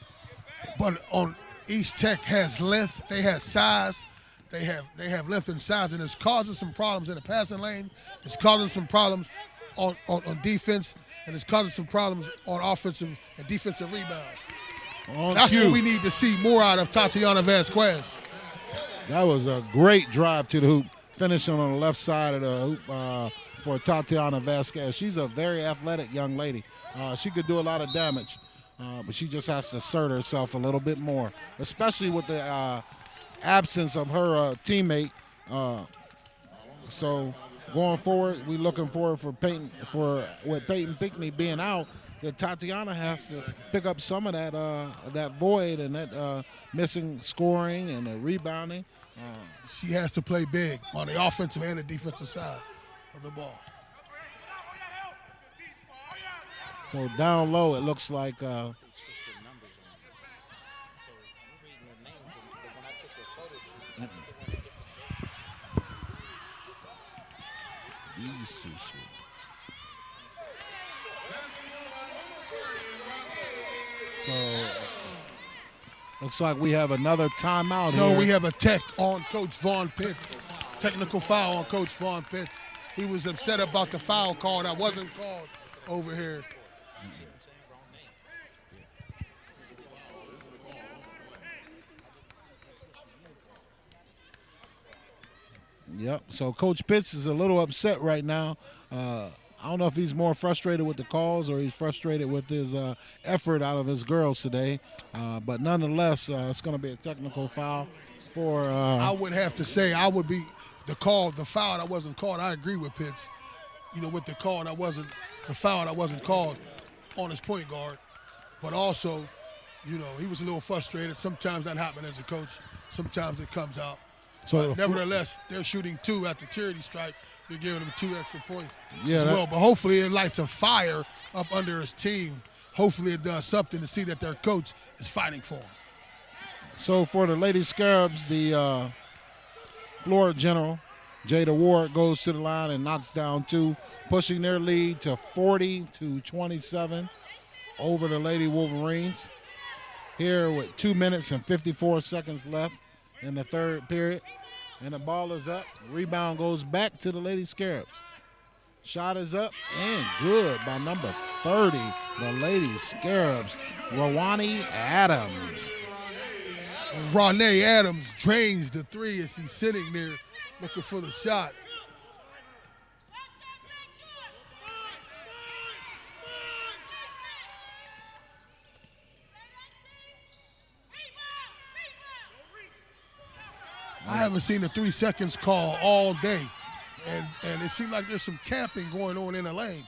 But on East Tech has length, they have size. They have length and size, and it's causing some problems in the passing lane. It's causing some problems on defense, and it's causing some problems on offensive and defensive rebounds. That's what we need to see more out of Tatiana Vasquez. That was a great drive to the hoop, finishing on the left side of the hoop for Tatiana Vasquez. She's a very athletic young lady. She could do a lot of damage, but she just has to assert herself a little bit more, especially with the absence of her teammate. So going forward, we're looking forward with Peyton Pickney being out, that Tatiana has to pick up some of that void and that missing scoring and the rebounding. She has to play big on the offensive and the defensive side of the ball. So down low, it looks like So looks like we have another timeout here. No, we have a tech on Coach Vaughn Pitts. Technical foul on Coach Vaughn Pitts. He was upset about the foul call that wasn't called over here. Yep, so Coach Pitts is a little upset right now. I don't know if he's more frustrated with the calls or he's frustrated with his effort out of his girls today. But nonetheless, it's going to be a technical foul for... I would have to say the foul that wasn't called. I agree with Pitts. With the foul that wasn't called on his point guard. But also, he was a little frustrated. Sometimes that happens as a coach. Sometimes it comes out. So nevertheless, they're shooting 2 at the charity stripe. They're giving them 2 extra points as well. But hopefully it lights a fire up under his team hopefully it does something to see that their coach is fighting for them. So for the Lady Scarabs, the floor general, Jada Ward, goes to the line and knocks down 2, pushing their lead to 40-27 over the Lady Wolverines. Here with 2 minutes and 54 seconds left in the third period. And the ball is up. Rebound goes back to the Lady Scarabs. Shot is up and good by number 30, the Lady Scarabs, Rawani Adams. Ronnie Adams drains the 3 as he's sitting there looking for the shot. I haven't seen the 3 seconds call all day, and it seemed like there's some camping going on in the lane.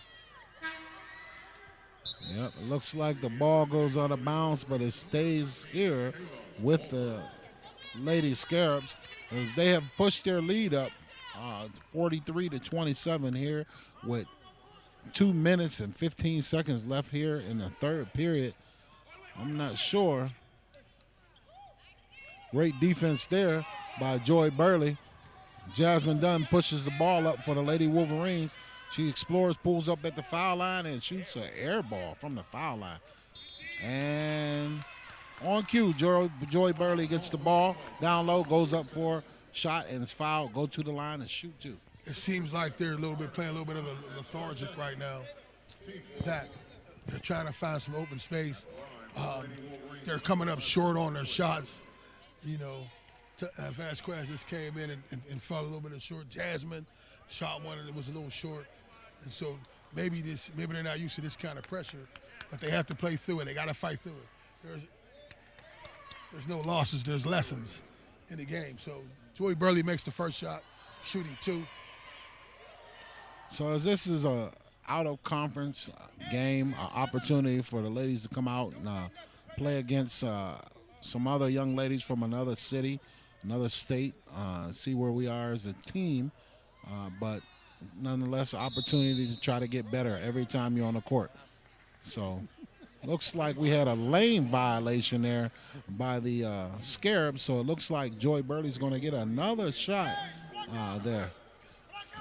Yep, it looks like the ball goes out of bounds, but it stays here with the Lady Scarabs. They have pushed their lead up 43-27 here with 2 minutes and 15 seconds left here in the third period. I'm not sure. Great defense there by Joy Burley. Jasmine Dunn pushes the ball up for the Lady Wolverines. She explores, pulls up at the foul line, and shoots an air ball from the foul line. And on cue, Joy Burley gets the ball down low, goes up for a shot, and is fouled. Go to the line and shoot 2. It seems like they're playing a little bit of a lethargic right now. That they're trying to find some open space. They're coming up short on their shots. You know, Vasquez just came in and fell a little bit short. Jasmine shot one and it was a little short. And so maybe they're not used to this kind of pressure, but they have to play through it. They got to fight through it. There's no losses. There's lessons in the game. So Joy Burley makes the first shot, shooting 2. So as this is a out-of-conference game, an opportunity for the ladies to come out and play against some other young ladies from another city, another state, see where we are as a team. But nonetheless, opportunity to try to get better every time you're on the court. So looks like we had a lane violation there by the Scarabs. So it looks like Joy Burley's going to get another shot there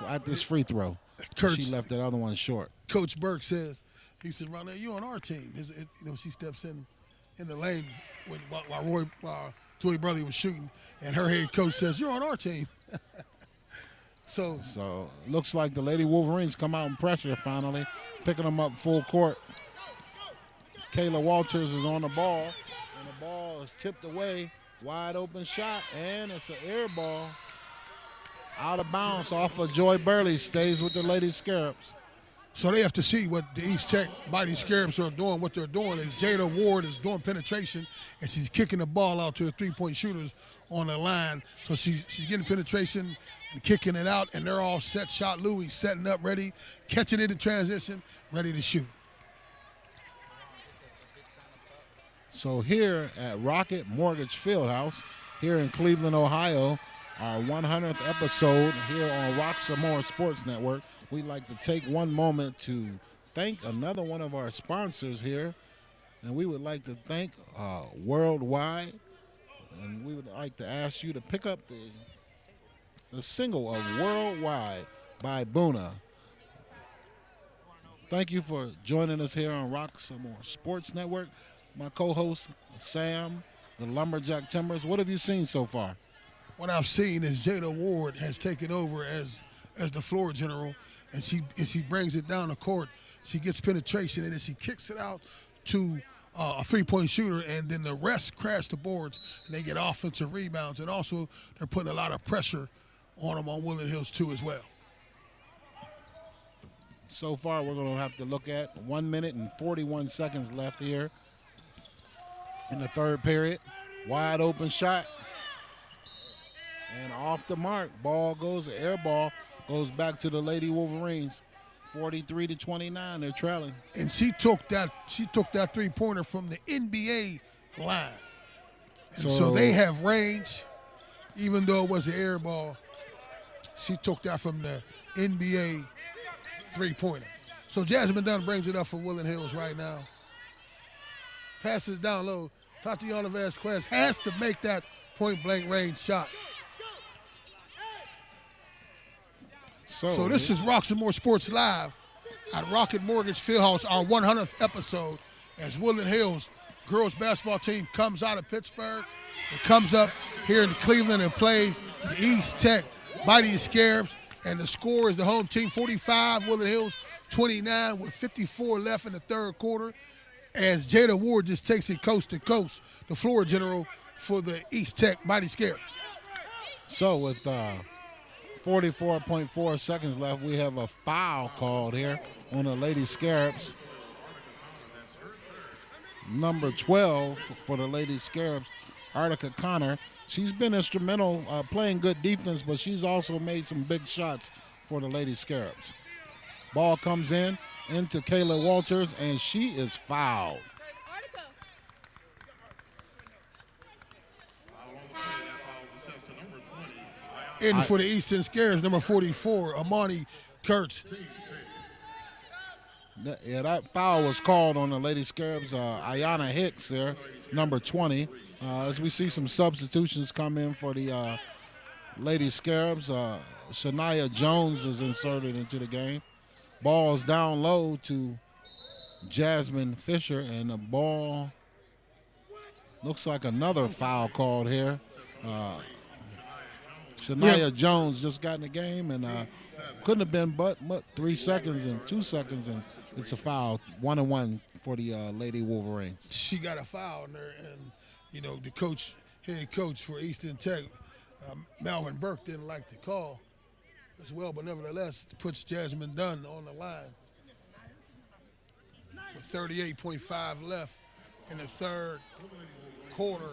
at this free throw. She left that other one short. Coach Burke says, he said, Ronnie, you're on our team. She steps in the lane while Joy Burley was shooting, and her head coach says, you're on our team. So looks like the Lady Wolverines come out and pressure finally, picking them up full court. Kayla Walters is on the ball, and the ball is tipped away. Wide open shot, and it's an air ball. Out of bounds off of Joy Burley, stays with the Lady Scarabs. So they have to see what the East Tech Mighty Scarabs are doing. What they're doing is Jada Ward is doing penetration, and she's kicking the ball out to the three-point shooters on the line. So she's getting penetration and kicking it out, and they're all set. Shot Louis setting up, ready, catching it in transition, ready to shoot. So here at Rocket Mortgage Fieldhouse, here in Cleveland, Ohio, our 100th episode here on Rock Some More Sports Network. We'd like to take one moment to thank another one of our sponsors here. And we would like to thank Worldwide. And we would like to ask you to pick up the single of Worldwide by Boona. Thank you for joining us here on Rock Some More Sports Network. My co-host, Sam, the Lumberjack Timbers. What have you seen so far? What I've seen is Jada Ward has taken over as the floor general, and she brings it down the court. She gets penetration, and then she kicks it out to a three-point shooter, and then the rest crash the boards, and they get offensive rebounds. And also, they're putting a lot of pressure on them on Woodland Hills, too, as well. So far, we're going to have to look at 1 minute and 41 seconds left here in the third period. Wide open shot. And off the mark, the air ball goes back to the Lady Wolverines. 43-29, they're trailing. And she took that three-pointer from the NBA line. And so they have range, even though it was an air ball. She took that from the NBA three-pointer. So Jasmine Dunn brings it up for Woodland Hills right now. passes down low. Tatiana Vasquez has to make that point-blank range shot. So this is Roxamore Sports Live at Rocket Mortgage Fieldhouse, our 100th episode, as Woodland Hills girls basketball team comes out of Pittsburgh. It comes up here in Cleveland and play the East Tech Mighty Scarabs. And the score is the home team 45, Woodland Hills 29 with 54 left in the third quarter. As Jada Ward just takes it coast to coast, the floor general for the East Tech Mighty Scarabs. So with 44.4 seconds left, we have a foul called here on the Lady Scarabs. Number 12 for the Lady Scarabs, Artica Connor. She's been instrumental playing good defense, but she's also made some big shots for the Lady Scarabs. Ball comes into Kayla Walters, and she is fouled. In for the Eastern Scarabs, number 44, Amani Kurtz. Yeah, that foul was called on the Lady Scarabs. Ayana Hicks there, number 20. As we see some substitutions come in for the Lady Scarabs, Shania Jones is inserted into the game. Ball's down low to Jasmine Fisher, and the ball looks like another foul called here. Shania Jones just got in the game, and couldn't have been but 3 seconds and 2 seconds, and it's a foul, 1-1 for the Lady Wolverines. She got a foul in there, and the head coach for Eastern Tech, Malvin Burke, didn't like the call as well, but nevertheless puts Jasmine Dunn on the line with 38.5 left in the third quarter.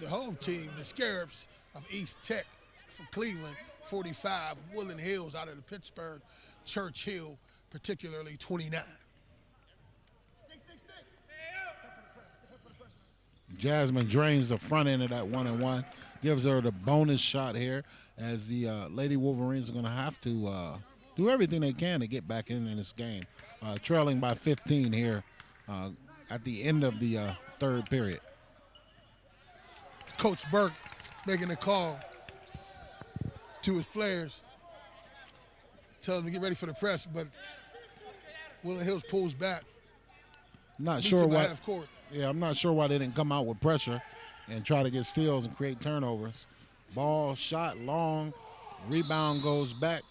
The home team, the Scarabs of East Tech from Cleveland, 45, Woodland Hills out of the Pittsburgh, Church Hill, particularly 29. Jasmine drains the front end of that 1-1, gives her the bonus shot here, as the Lady Wolverines are going to have to do everything they can to get back in this game, trailing by 15 here at the end of the third period. Coach Burke making a call to his players, telling them to get ready for the press, but Woodland Hills pulls back. Not sure why. Half court. Yeah, I'm not sure why they didn't come out with pressure and try to get steals and create turnovers. Ball shot long, rebound goes back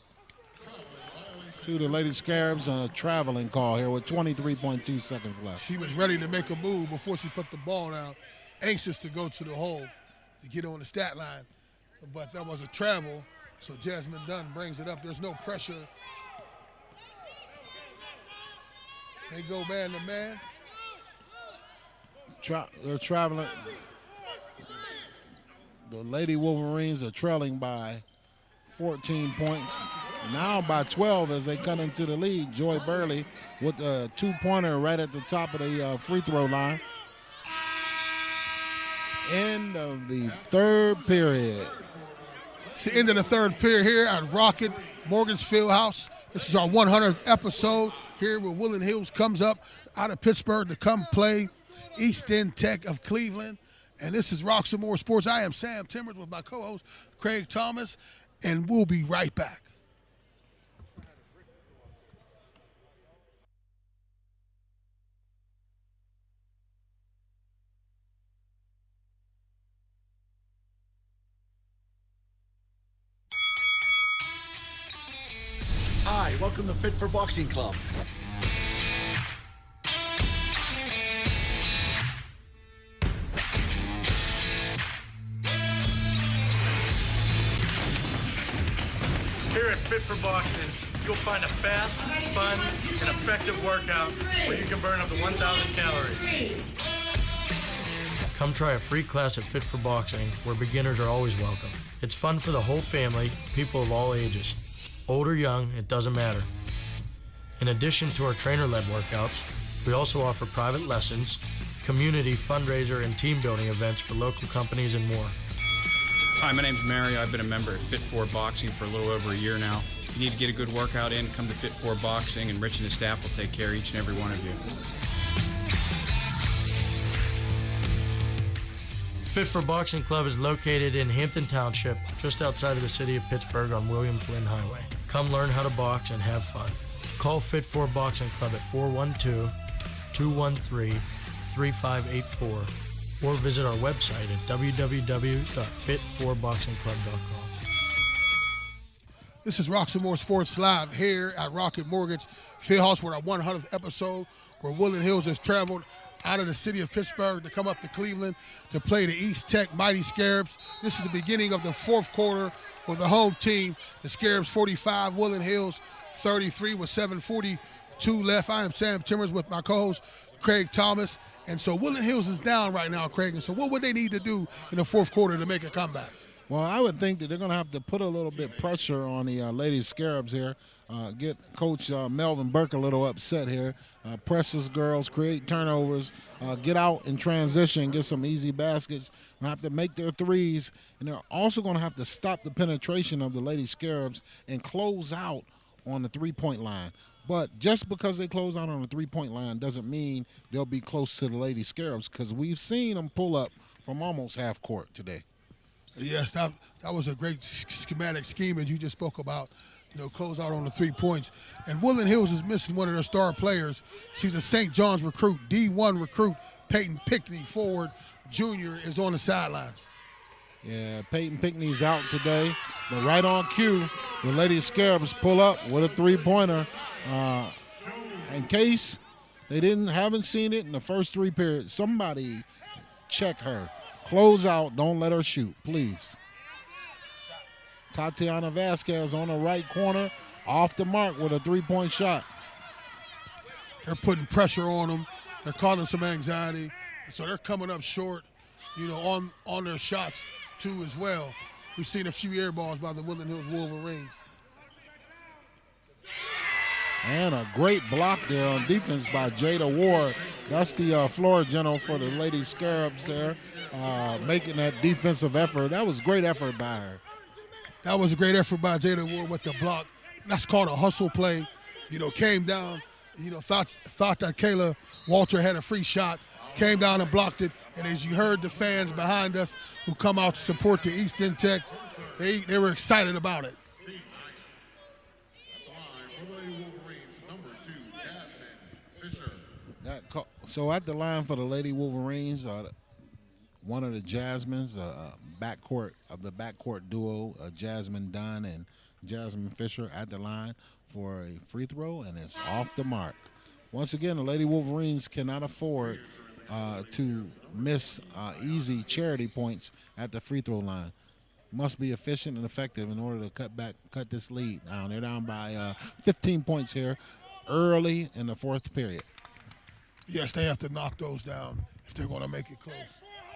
to the Lady Scarabs, and a traveling call here with 23.2 seconds left. She was ready to make a move before she put the ball down, anxious to go to the hole to get on the stat line, but that was a travel, so Jasmine Dunn brings it up. There's no pressure. They go man to man. They're traveling. The Lady Wolverines are trailing by 14 points. Now by 12 as they cut into the lead. Joy Burley with a two-pointer right at the top of the free throw line. End of the third period. It's the end of the third period here at Rocket Mortgage Fieldhouse. This is our 100th episode here where Woodland Hills comes up out of Pittsburgh to come play Eastern Tech of Cleveland. And this is Roxamore Sports. I am Sam Timmers with my co-host Craig Thomas, and we'll be right back. Hi, welcome to Fit for Boxing Club. Here at Fit for Boxing, you'll find a fast, fun, and effective workout where you can burn up to 1,000 calories. Come try a free class at Fit for Boxing, where beginners are always welcome. It's fun for the whole family, people of all ages. Old or young, it doesn't matter. In addition to our trainer-led workouts, we also offer private lessons, community fundraiser and team building events for local companies and more. Hi, my name's Mario. I've been a member at Fit for Boxing for a little over a year now. If you need to get a good workout in, come to Fit for Boxing, and Rich and his staff will take care of each and every one of you. Fit for Boxing Club is located in Hampton Township, just outside of the city of Pittsburgh on William Flynn Highway. Come learn how to box and have fun. Call Fit for Boxing Club at 412-213-3584 or visit our website at www.fit4boxingclub.com. This is Roxamore Sports Live here at Rocket Mortgage Fieldhouse with our 100th episode, where Woodland Hills has traveled out of the city of Pittsburgh to come up to Cleveland to play the East Tech Mighty Scarabs. This is the beginning of the fourth quarter with the home team. The Scarabs 45, Woodland Hills 33 with 7:42 left. I am Sam Timmers with my co-host Craig Thomas. And so Woodland Hills is down right now, Craig. And so what would they need to do in the fourth quarter to make a comeback? Well, I would think that they're going to have to put a little bit pressure on the Lady Scarabs here, get Coach Melvin Burke a little upset here, press his girls, create turnovers, get out in transition, get some easy baskets, and have to make their threes. And they're also going to have to stop the penetration of the Lady Scarabs and close out on the three-point line. But just because they close out on the three-point line doesn't mean they'll be close to the Lady Scarabs, because we've seen them pull up from almost half court today. Yes, that was a great schematic scheme, as you just spoke about, close out on the 3 points. And Woodland Hills is missing one of their star players. She's a St. John's recruit, D1 recruit. Peyton Pickney, forward, junior, is on the sidelines. Yeah, Peyton Pickney's out today, but right on cue, the Lady Scarabs pull up with a three-pointer. In case they haven't seen it in the first three periods, somebody check her. Close out, don't let her shoot, please. Tatiana Vasquez on the right corner, off the mark with a three-point shot. They're putting pressure on them. They're causing some anxiety. So they're coming up short, on their shots too as well. We've seen a few air balls by the Woodland Hills Wolverines. And a great block there on defense by Jada Ward. That's the floor general for the Lady Scarabs there, making that defensive effort. That was great effort by her. That was a great effort by Jada Ward with the block. That's called a hustle play. Came down, thought that Kayla Walter had a free shot, came down and blocked it. And as you heard the fans behind us who come out to support the Eastern Tech, they were excited about it. So at the line for the Lady Wolverines, one of the Jasmines, backcourt duo, Jasmine Dunn and Jasmine Fisher at the line for a free throw, and it's off the mark. Once again, the Lady Wolverines cannot afford to miss easy charity points at the free throw line. Must be efficient and effective in order to cut this lead down. They're down by 15 points here early in the fourth period. Yes, they have to knock those down if they're going to make it close.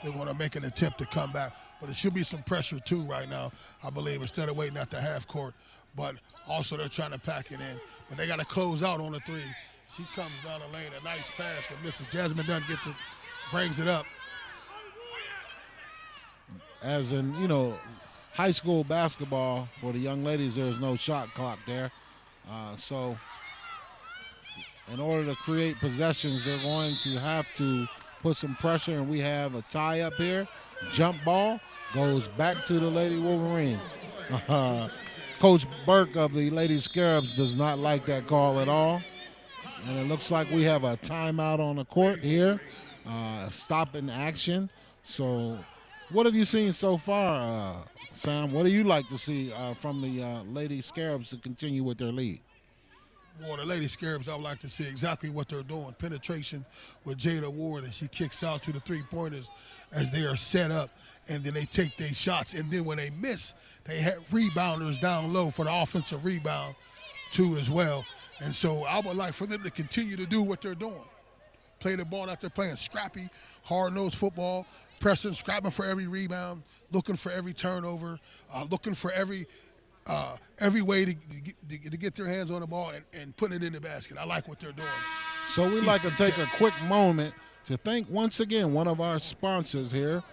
They're going to make an attempt to come back. But it should be some pressure, too, right now, I believe, instead of waiting at the half court. But also they're trying to pack it in. But they got to close out on the threes. She comes down the lane, a nice pass, but misses. Jasmine Dunn gets it, brings it up. As in, high school basketball, for the young ladies, there's no shot clock there. So in order to create possessions, they're going to have to put some pressure, and we have a tie up here. Jump ball goes back to the Lady Wolverines. Coach Burke of the Lady Scarabs does not like that call at all. And it looks like we have a timeout on the court here, stopping action. So what have you seen so far, Sam? What do you like to see from the Lady Scarabs to continue with their lead? Well, the Lady Scarabs, I would like to see exactly what they're doing. Penetration with Jada Ward, and she kicks out to the three-pointers as they are set up, and then they take their shots. And then when they miss, they have rebounders down low for the offensive rebound, too, as well. And so I would like for them to continue to do what they're doing. Play the ball that they're playing, scrappy, hard-nosed football, pressing, scrapping for every rebound, looking for every turnover, looking for every way to get their hands on the ball and put it in the basket. I like what they're doing. So we'd like to take a quick moment to thank once again one of our sponsors here,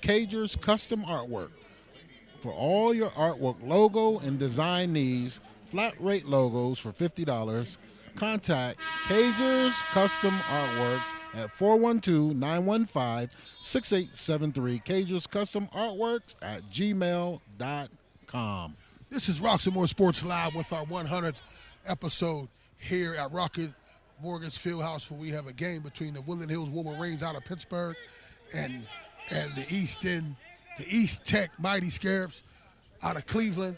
Cager's Custom Artwork. For all your artwork, logo, and design needs, flat rate logos for $50, contact Cager's Custom Artworks at 412-915-6873. Cajuns Custom Artworks at gmail.com. This is Rocks and More Sports Live with our 100th episode here at Rocket Mortgage Fieldhouse, where we have a game between the Woodland Hills Wolverines out of Pittsburgh and the East Tech Mighty Scarabs out of Cleveland.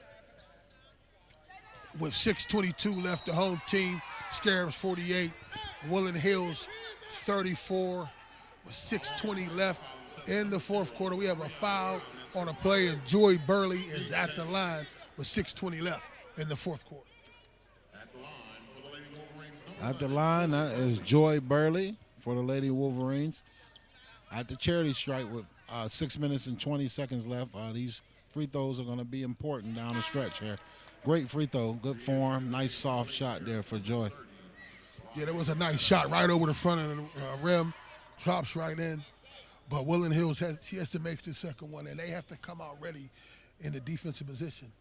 With 6:22 left, the home team, Scarabs 48, Woodland Hills 34 with 6:20 left in the fourth quarter. We have a foul on a play, and Joy Burley is at the line with 6:20 left in the fourth quarter. At the line, that is Joy Burley for the Lady Wolverines. At the charity stripe with 6 minutes and 20 seconds left. These free throws are going to be important down the stretch here. Great free throw, good form, nice soft shot there for Joy. Yeah, there was a nice shot right over the front of the rim, drops right in. But Woodland Hills has to make the second one, and they have to come out ready in the defensive position.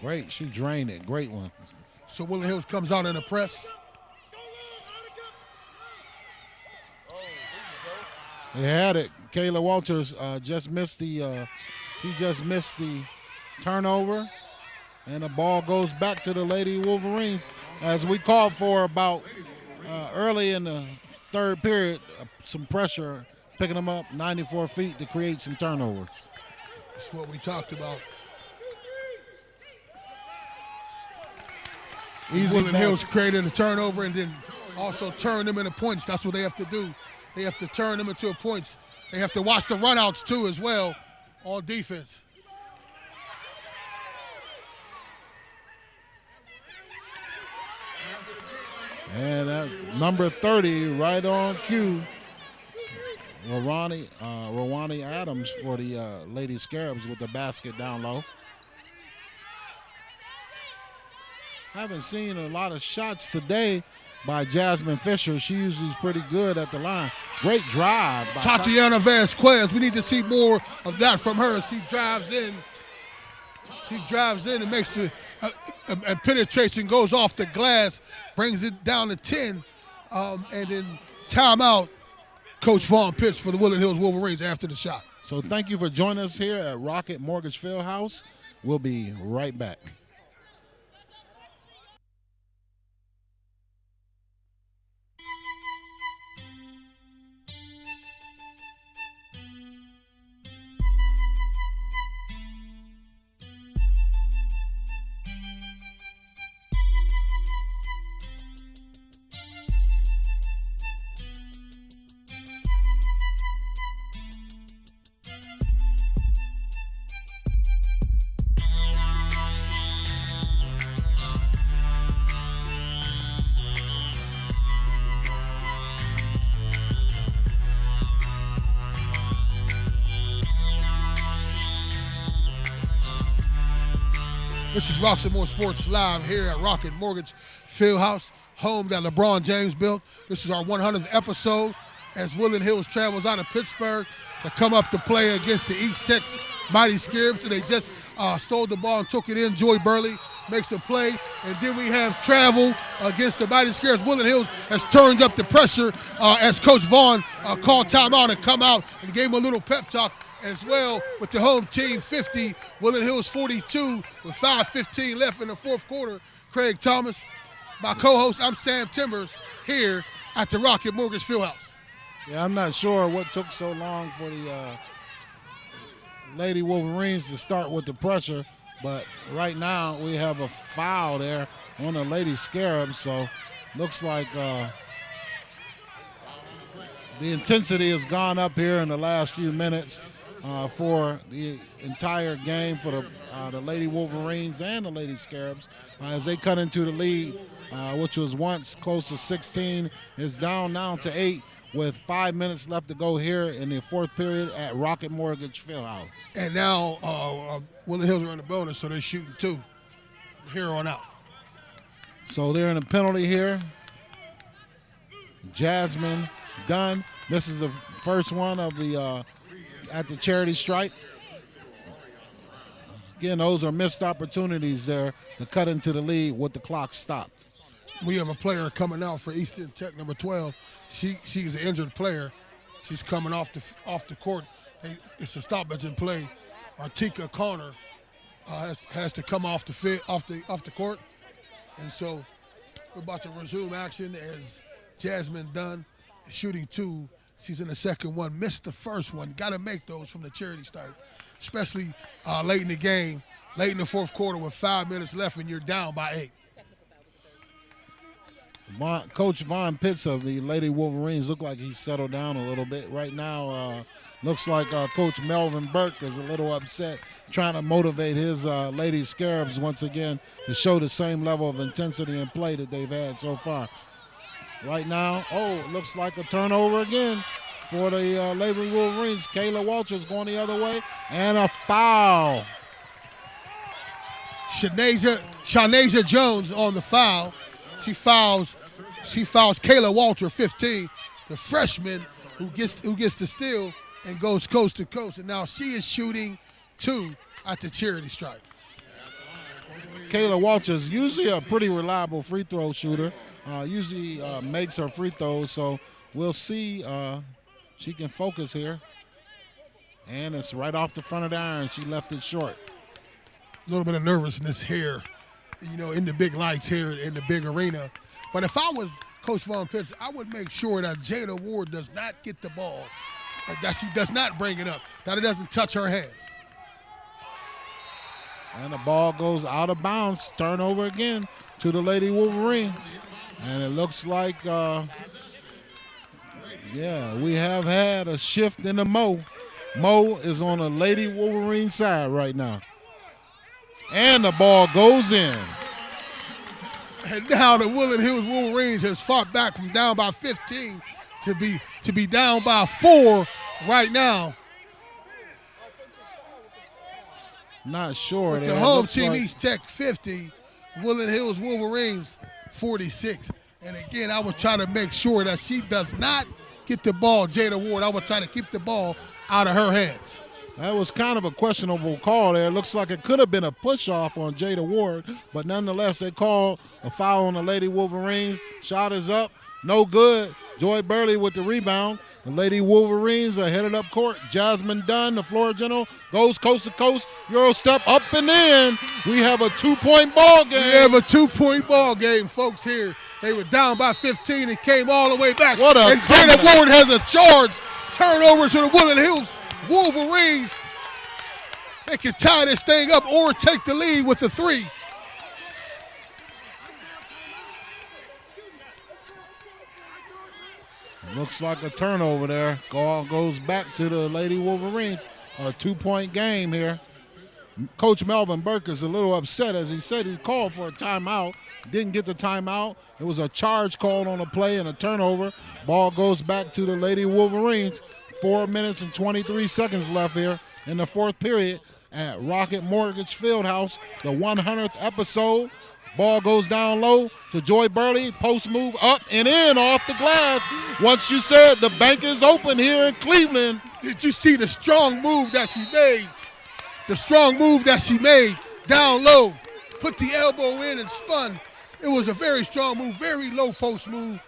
Great, she drained it, great one. So Woodland Hills comes out in the press. They had it. Kayla Walters just missed the turnover, and the ball goes back to the Lady Wolverines. As we called for about early in the third period, some pressure, picking them up 94 feet to create some turnovers. That's what we talked about. Woodland Hills created a turnover and then also turn them into points. That's what they have to do. They have to turn them into points. They have to watch the runouts too as well on defense. And number 30 right on cue, Rawani Adams for the Lady Scarabs with the basket down low. Haven't seen a lot of shots today by Jasmine Fisher. She usually is pretty good at the line. Great drive by Tatiana Vasquez. We need to see more of that from her. She drives in. And makes and penetrates and goes off the glass, brings it down to 10, and then timeout. Coach Vaughn Pitts for the Woodland Hills Wolverines after the shot. So thank you for joining us here at Rocket Mortgage Fieldhouse. We'll be right back. This is Rocks and More Sports Live here at Rocket Mortgage Fieldhouse, home that LeBron James built. This is our 100th episode as Woodland Hills travels out of Pittsburgh to come up to play against the East Tech's Mighty Scarabs. And they just stole the ball and took it in. Joy Burley makes a play. And then we have travel against the Mighty Scarabs. Woodland Hills has turned up the pressure as Coach Vaughn called timeout and come out and gave him a little pep talk as well with the home team 50, Woodland Hills 42 with 5:15 left in the fourth quarter. Craig Thomas, my co-host, I'm Sam Timbers here at the Rocket Mortgage Fieldhouse. Yeah, I'm not sure what took so long for the Lady Wolverines to start with the pressure, but right now we have a foul there on the Lady Scarabs, so looks like the intensity has gone up here in the last few minutes for the entire game for the Lady Wolverines and the Lady Scarabs as they cut into the lead, which was once close to 16, is down now to 8 with 5 minutes left to go here in the fourth period at Rocket Mortgage Fieldhouse. And now Woodland Hills are in the bonus, so they're shooting 2 here on out. So they're in a penalty here. Jasmine Dunn. This is the first one of the at the charity stripe. Again, those are missed opportunities there to cut into the lead with the clock stopped. We have a player coming out for Eastern Tech, number 12. She's an injured player. She's coming off the court. It's a stoppage in play. Artika Connor has to come off the court, and so we're about to resume action as Jasmine Dunn is shooting 2. She's in the second one, missed the first one. Got to make those from the charity stripe, especially late in the game, late in the fourth quarter with 5 minutes left and you're down by 8. Coach Von Pitts of the Lady Wolverines look like he's settled down a little bit. Right now, looks like Coach Melvin Burke is a little upset, trying to motivate his Lady Scarabs once again to show the same level of intensity and play that they've had so far. Right now, it looks like a turnover again for the Lady Wolverines. Kayla Walters going the other way, and a foul. Shanasia Jones on the foul. She fouls Kayla Walter, 15, the freshman who gets the steal and goes coast to coast. And now she is shooting 2 at the charity stripe. Kayla Walters, usually a pretty reliable free throw shooter, usually makes her free throws. So we'll see. She can focus here. And it's right off the front of the iron. She left it short. A little bit of nervousness here, in the big lights here in the big arena. But if I was Coach Von Pitts, I would make sure that Jada Ward does not get the ball, that she does not bring it up, that it doesn't touch her hands. And the ball goes out of bounds. Turnover again to the Lady Wolverines. And it looks like, we have had a shift in the Mo. Mo is on the Lady Wolverine side right now. And the ball goes in. And now the Woodland Hills Wolverines has fought back from down by 15 to be down by 4 right now. Not sure. With the home team, East Tech 50, Woodland Hills Wolverines 46. And again, I was trying to make sure that she does not get the ball, Jada Ward. I was trying to keep the ball out of her hands. That was kind of a questionable call there. It looks like it could have been a push-off on Jada Ward, but nonetheless, they called a foul on the Lady Wolverines. Shot is up, no good. Joy Burley with the rebound. The Lady Wolverines are headed up court. Jasmine Dunn, the floor general, goes coast to coast. Euro step up and in. We have a 2-point ball game. We have a 2-point ball game, folks, here. They were down by 15 and came all the way back. And Jada Ward has a charge. Turnover to the Woodland Hills Wolverines. They can tie this thing up or take the lead with a 3. Looks like a turnover there. Ball goes back to the Lady Wolverines. A 2-point game here. Coach Melvin Burke is a little upset, as he said he called for a timeout. Didn't get the timeout. It was a charge called on a play and a turnover. Ball goes back to the Lady Wolverines. 4 minutes and 23 seconds left here in the fourth period at Rocket Mortgage Fieldhouse, the 100th episode. Ball goes down low to Joy Burley. Post move up and in off the glass. Once you said the bank is open here in Cleveland. Did you see the strong move that she made? The strong move that she made down low. Put the elbow in and spun. It was a very strong move, very low post move.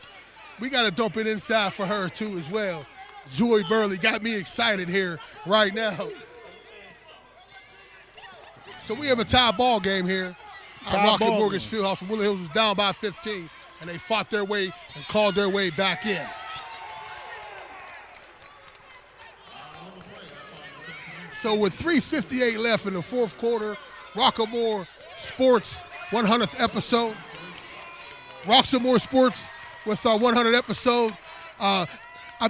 We got to dump it inside for her too as well. Joy Burley got me excited here right now. So we have a tie ball game here. Rocket Mortgage Fieldhouse. Woodland Hills was down by 15, and they fought their way and clawed their way back in. So with 3:58 left in the fourth quarter, Rockamore Sports 100th episode. Roxamore Sports with our 100th episode. I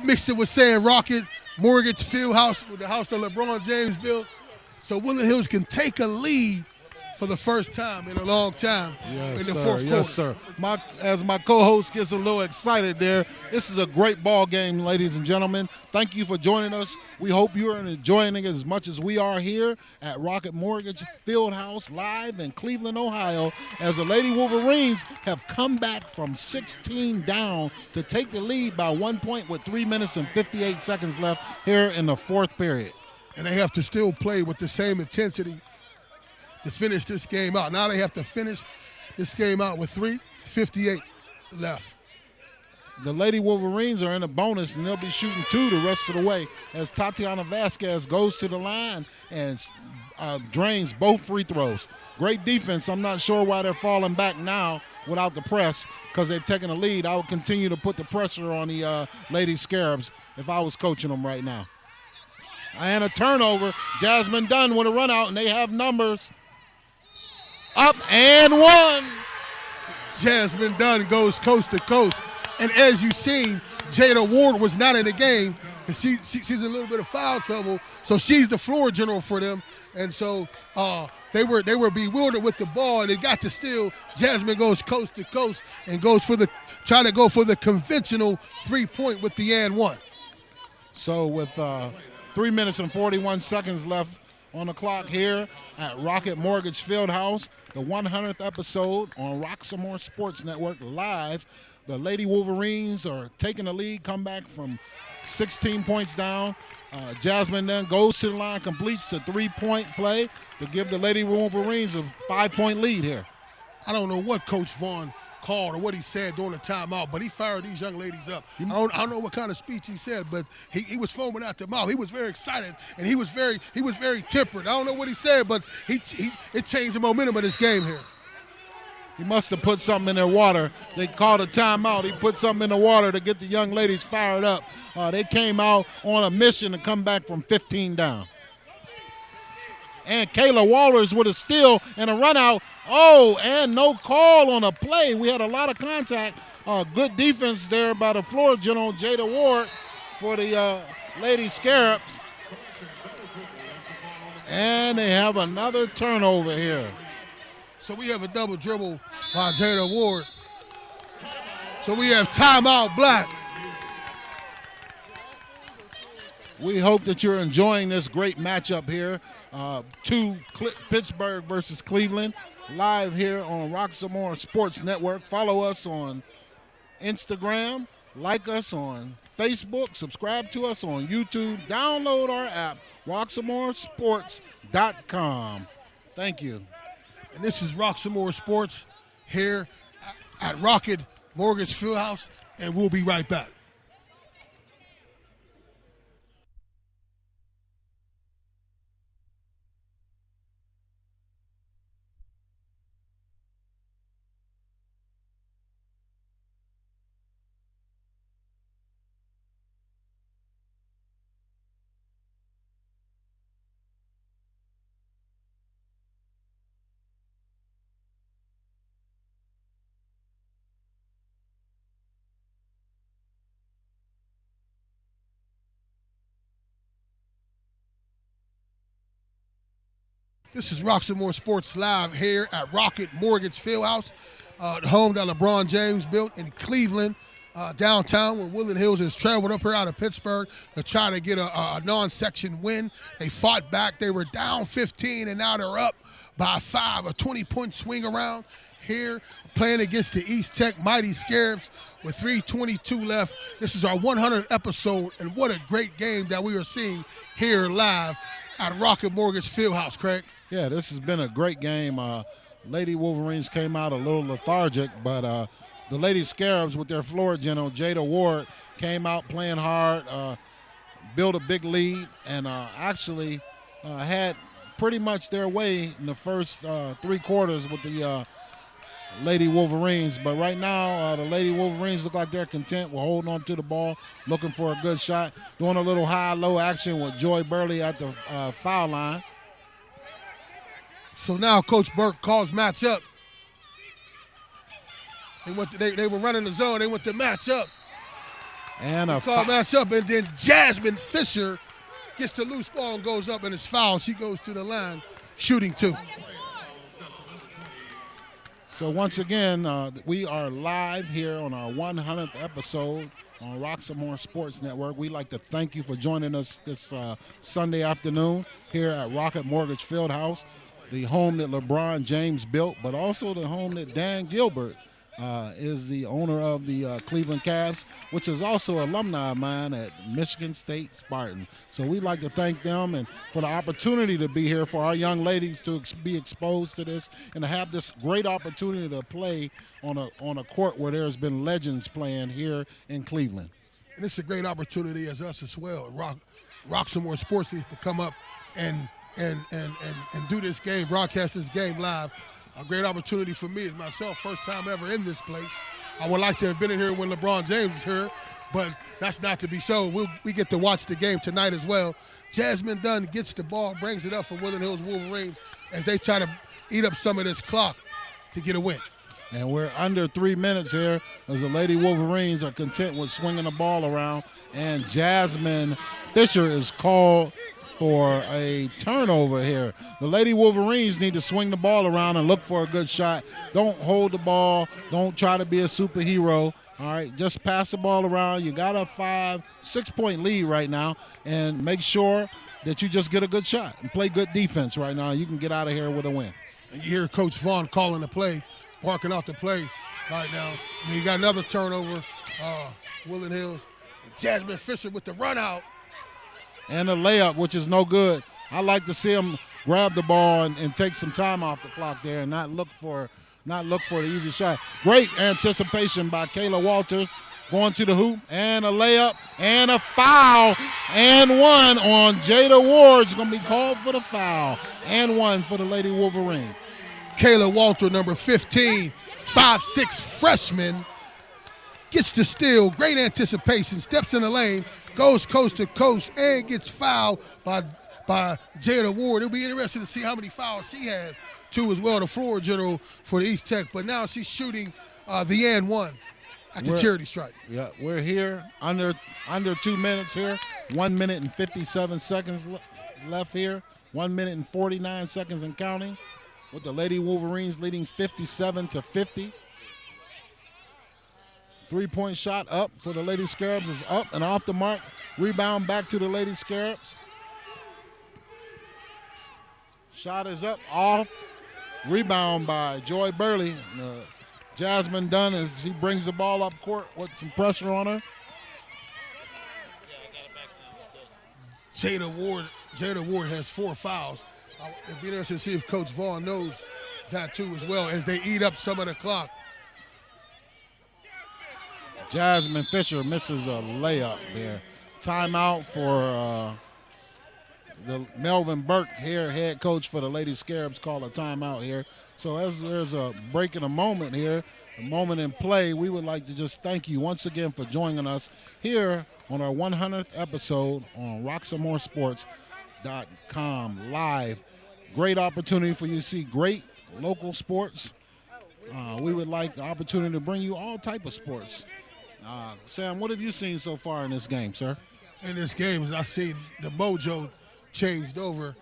mixed it with saying Rocket Mortgage Fieldhouse, with the house that LeBron James built. So Woodland Hills can take a lead for the first time in a long time in the fourth quarter. Yes, sir. As my co-host gets a little excited there, this is a great ball game, ladies and gentlemen. Thank you for joining us. We hope you are enjoying it as much as we are here at Rocket Mortgage Fieldhouse live in Cleveland, Ohio, as the Lady Wolverines have come back from 16 down to take the lead by 1 point with 3 minutes and 58 seconds left here in the fourth period. And they have to still play with the same intensity to finish this game out. Now they have to finish this game out with 3:58 left. The Lady Wolverines are in a bonus, and they'll be shooting 2 the rest of the way as Tatiana Vasquez goes to the line and drains both free throws. Great defense. I'm not sure why they're falling back now without the press because they've taken a lead. I would continue to put the pressure on the Lady Scarabs if I was coaching them right now. And a turnover. Jasmine Dunn with a run out, and they have numbers. Up and one. Jasmine Dunn goes coast to coast. And as you've seen, Jada Ward was not in the game because she's in a little bit of foul trouble. So she's the floor general for them. And so they were bewildered with the ball, and they got to steal. Jasmine goes coast to coast and goes try to go for the conventional 3-point with the and one. So with 3 minutes and 41 seconds left on the clock here at Rocket Mortgage Fieldhouse, the 100th episode on Roxamore Sports Network live. The Lady Wolverines are taking the lead, come back from 16 points down. Jasmine then goes to the line, completes the 3-point play to give the Lady Wolverines a 5-point lead here. I don't know what Coach Vaughn called or what he said during the timeout, but he fired these young ladies up. I don't know what kind of speech he said, but he was foaming out the mouth. He was very excited, and he was very tempered. I don't know what he said, but it changed the momentum of this game here. He must have put something in their water. They called a timeout. He put something in the water to get the young ladies fired up. They came out on a mission to come back from 15 down. And Kayla Wallers with a steal and a run out. Oh, and no call on a play. We had a lot of contact. Good defense there by the floor general, Jada Ward, for the Lady Scarabs. And they have another turnover here. So we have a double dribble by Jada Ward. So we have timeout Black. We hope that you're enjoying this great matchup here. Pittsburgh versus Cleveland, live here on Roxamore Sports Network. Follow us on Instagram, like us on Facebook, subscribe to us on YouTube, download our app, roxamoresports.com. Thank you. And this is Roxamore Sports here at Rocket Mortgage Fieldhouse, and we'll be right back. This is Roxamore Sports Live here at Rocket Mortgage Fieldhouse, the home that LeBron James built in Cleveland, downtown, where Woodland Hills has traveled up here out of Pittsburgh to try to get a non-section win. They fought back. They were down 15, and now they're up by 5, a 20-point swing around here, playing against the East Tech Mighty Scarabs with 3:22 left. This is our 100th episode, and what a great game that we are seeing here live at Rocket Mortgage Fieldhouse, Craig. Yeah, this has been a great game. Lady Wolverines came out a little lethargic, but the Lady Scarabs with their floor general, Jada Ward, came out playing hard, built a big lead, and actually had pretty much their way in the first 3 quarters with the Lady Wolverines. But right now, the Lady Wolverines look like they're content. We're holding on to the ball, looking for a good shot, doing a little high-low action with Joy Burley at the foul line. So now Coach Burke calls matchup. They were running the zone. They went to matchup. And a call matchup, and then Jasmine Fisher gets the loose ball and goes up and is fouled. She goes to the line, shooting 2. So once again, we are live here on our 100th episode on Roxamore Sports Network. We'd like to thank you for joining us this Sunday afternoon here at Rocket Mortgage Fieldhouse, the home that LeBron James built, but also the home that Dan Gilbert is the owner of the Cleveland Cavs, which is also alumni of mine at Michigan State Spartan. So we'd like to thank them and for the opportunity to be here for our young ladies to be exposed to this and to have this great opportunity to play on a court where there's been legends playing here in Cleveland. And it's a great opportunity as us as well. Rock some more sports to come up and do this game, broadcast this game live. A great opportunity for me as myself, first time ever in this place. I would like to have been in here when LeBron James was here, but that's not to be so. We get to watch the game tonight as well. Jasmine Dunn gets the ball, brings it up for Woodland Hills Wolverines as they try to eat up some of this clock to get a win. And we're under 3 minutes here as the Lady Wolverines are content with swinging the ball around, and Jasmine Fisher is called for a turnover here. The Lady Wolverines need to swing the ball around and look for a good shot. Don't hold the ball. Don't try to be a superhero. All right, just pass the ball around. You got a 5-6 point lead right now, and make sure that you just get a good shot and play good defense right now. You can get out of here with a win. And you hear Coach Vaughn calling the play, barking out the play right now. And you got another turnover, Woodland Hills. And Jasmine Fisher with the run out. And a layup, which is no good. I like to see him grab the ball and take some time off the clock there and not look for the easy shot. Great anticipation by Kayla Walters going to the hoop, and a layup and a foul, and one on Jada Ward's going to be called for the foul, and one for the Lady Wolverine. Kayla Walter, number 15, 5'6" freshman, gets the steal. Great anticipation, steps in the lane, goes coast to coast, and gets fouled by Jada Ward. It'll be interesting to see how many fouls she has, too, as well, the floor general for the East Tech. But now she's shooting the and one at the charity stripe. Yeah, we're here under 2 minutes here. 1 minute and 57 seconds left here. 1 minute and 49 seconds and counting, with the Lady Wolverines leading 57-50. 3-point shot up for the Lady Scarabs is up and off the mark. Rebound back to the Lady Scarabs. Shot is up, off. Rebound by Joy Burley. Jasmine Dunn as he brings the ball up court with some pressure on her. Jada Ward has 4 fouls. It'd be interesting to see if Coach Vaughn knows that too as well as they eat up some of the clock. Jasmine Fisher misses a layup there. Timeout for the Melvin Burke here, head coach for the Lady Scarabs, call a timeout here. So as there's a break in a moment here, a moment in play, we would like to just thank you once again for joining us here on our 100th episode on RockSomeMoreSports.com live. Great opportunity for you to see great local sports. We would like the opportunity to bring you all type of sports. Sam, what have you seen so far in this game, sir? In this game, I've seen the mojo changed over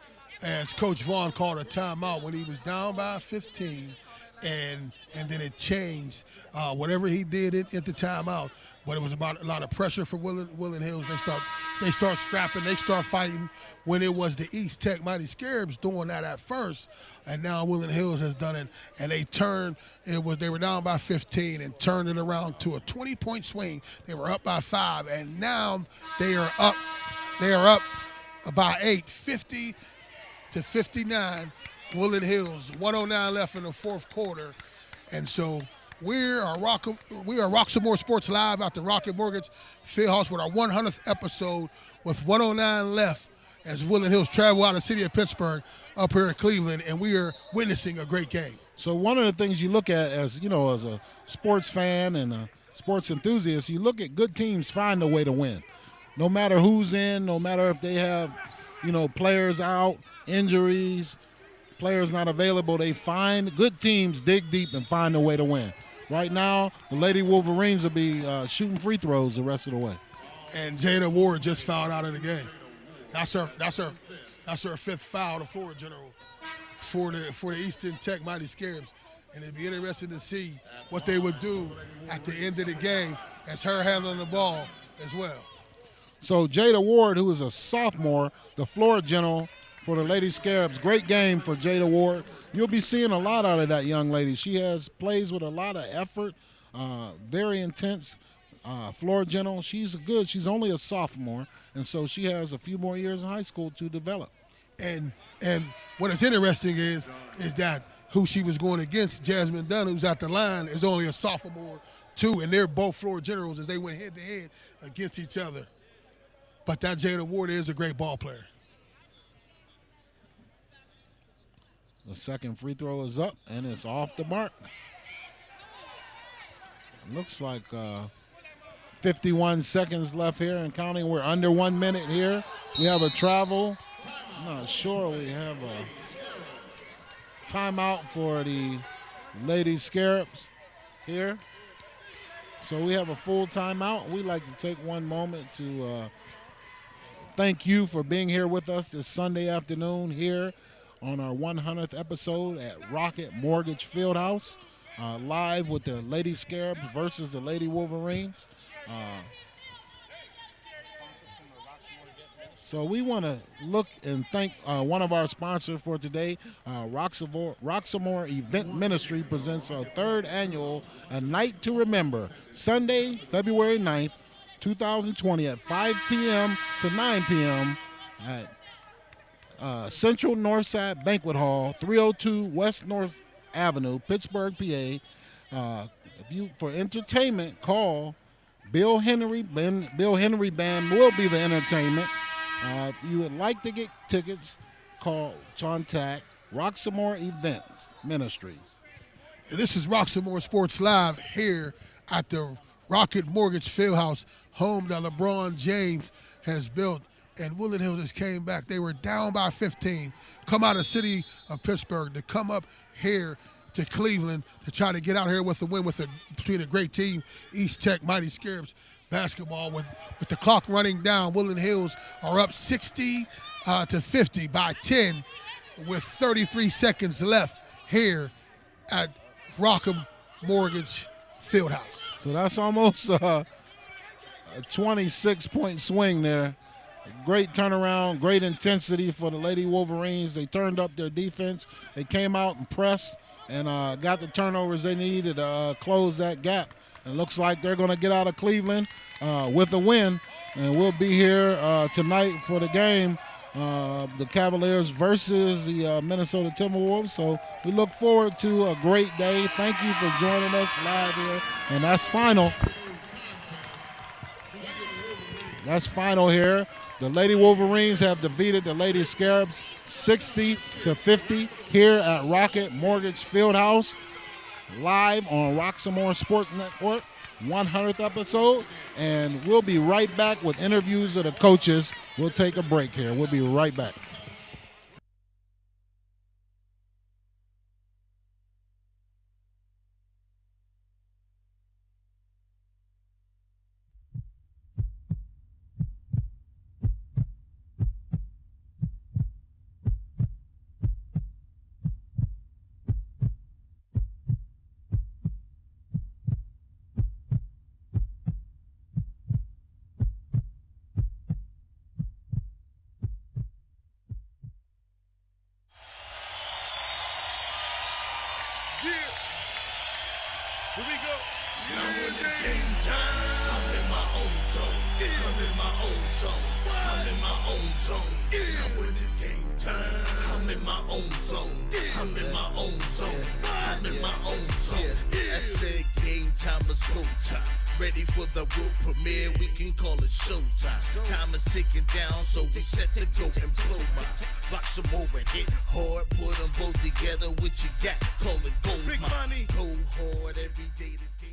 as Coach Vaughn called a timeout when he was down by 15, and then it changed. Whatever he did at the timeout, but it was about a lot of pressure for Woodland Hills. They start scrapping, they start fighting when it was the East Tech Mighty Scarabs doing that at first, and now Woodland Hills has done it, and they turned. They were down by 15 and turned it around to a 20-point swing. They were up by 5, and now they are up. They are up by 8, 50-59. Woodland Hills, 109 left in the fourth quarter, and so we are Rock Some More Sports live at the Rocket Mortgage Fieldhouse with our 100th episode with 109 left as Woodland Hills travel out of the city of Pittsburgh up here in Cleveland, and we are witnessing a great game. So one of the things you look at as a sports fan and a sports enthusiast, you look at good teams find a way to win. No matter who's in, no matter if they have, players out, injuries, players not available, they find good teams, dig deep and find a way to win. Right now, the Lady Wolverines will be shooting free throws the rest of the way. And Jada Ward just fouled out of the game. That's her fifth foul, the floor general, for the Eastern Tech Mighty Scarabs. And it'd be interesting to see what they would do at the end of the game as her handling the ball as well. So Jada Ward, who is a sophomore, the floor general for the Lady Scarabs. Great game for Jada Ward. You'll be seeing a lot out of that young lady. She plays with a lot of effort, very intense, floor general. She's good. She's only a sophomore, and so she has a few more years in high school to develop. And what is interesting is that who she was going against, Jasmine Dunn, who's at the line, is only a sophomore too, and they're both floor generals as they went head to head against each other. But that Jada Ward is a great ball player. The second free throw is up, and it's off the mark. It looks like 51 seconds left here and counting. We're under 1 minute here. We have a travel. I'm not sure. We have a timeout for the Lady Scarabs here. So we have a full timeout. We'd like to take one moment to thank you for being here with us this Sunday afternoon here on our 100th episode at Rocket Mortgage Fieldhouse, live with the Lady Scarabs versus the Lady Wolverines. So we want to look and thank one of our sponsors for today. Roxamore Event Ministry presents our third annual A Night to Remember, Sunday, February 9th, 2020 at 5 p.m. to 9 p.m. at Central Northside Banquet Hall, 302 West North Avenue, Pittsburgh, PA. For entertainment, call Bill Henry. Bill Henry Band will be the entertainment. If you would like to get tickets, contact Roxamore Events Ministries. This is Roxamore Sports Live here at the Rocket Mortgage Fieldhouse, home that LeBron James has built. And Woodland Hills just came back. They were down by 15. Come out of the city of Pittsburgh to come up here to Cleveland to try to get out here with a win between a great team, East Tech Mighty Scarabs basketball. With the clock running down, Woodland Hills are up 60 to 50 by 10 with 33 seconds left here at Rocket Mortgage Fieldhouse. So that's almost a 26-point swing there. Great turnaround, great intensity for the Lady Wolverines. They turned up their defense. They came out and pressed and got the turnovers they needed to close that gap. It looks like they're going to get out of Cleveland with a win, and we'll be here tonight for the game, the Cavaliers versus the Minnesota Timberwolves. So we look forward to a great day. Thank you for joining us live here, and that's final. That's final here. The Lady Wolverines have defeated the Lady Scarabs 60 to 50 here at Rocket Mortgage Fieldhouse, live on Roxamore Sports Network, 100th episode. And we'll be right back with interviews of the coaches. We'll take a break here. We'll be right back. Yeah. Here we go. Now when it's game time, I'm in my own zone. Yeah. I'm in my own zone. I'm in my own zone. Yeah. Now when it's game time, I'm in my own zone. Yeah. I'm in my own zone. I'm in my own zone. Yeah. I said game time, let's go time. Ready for the world premiere, we can call it showtime. Time is ticking down, so we set to go and blow mine. Rock some more and hit hard, put them both together. What you got? Call it gold. Big money. Go hard every day. This game.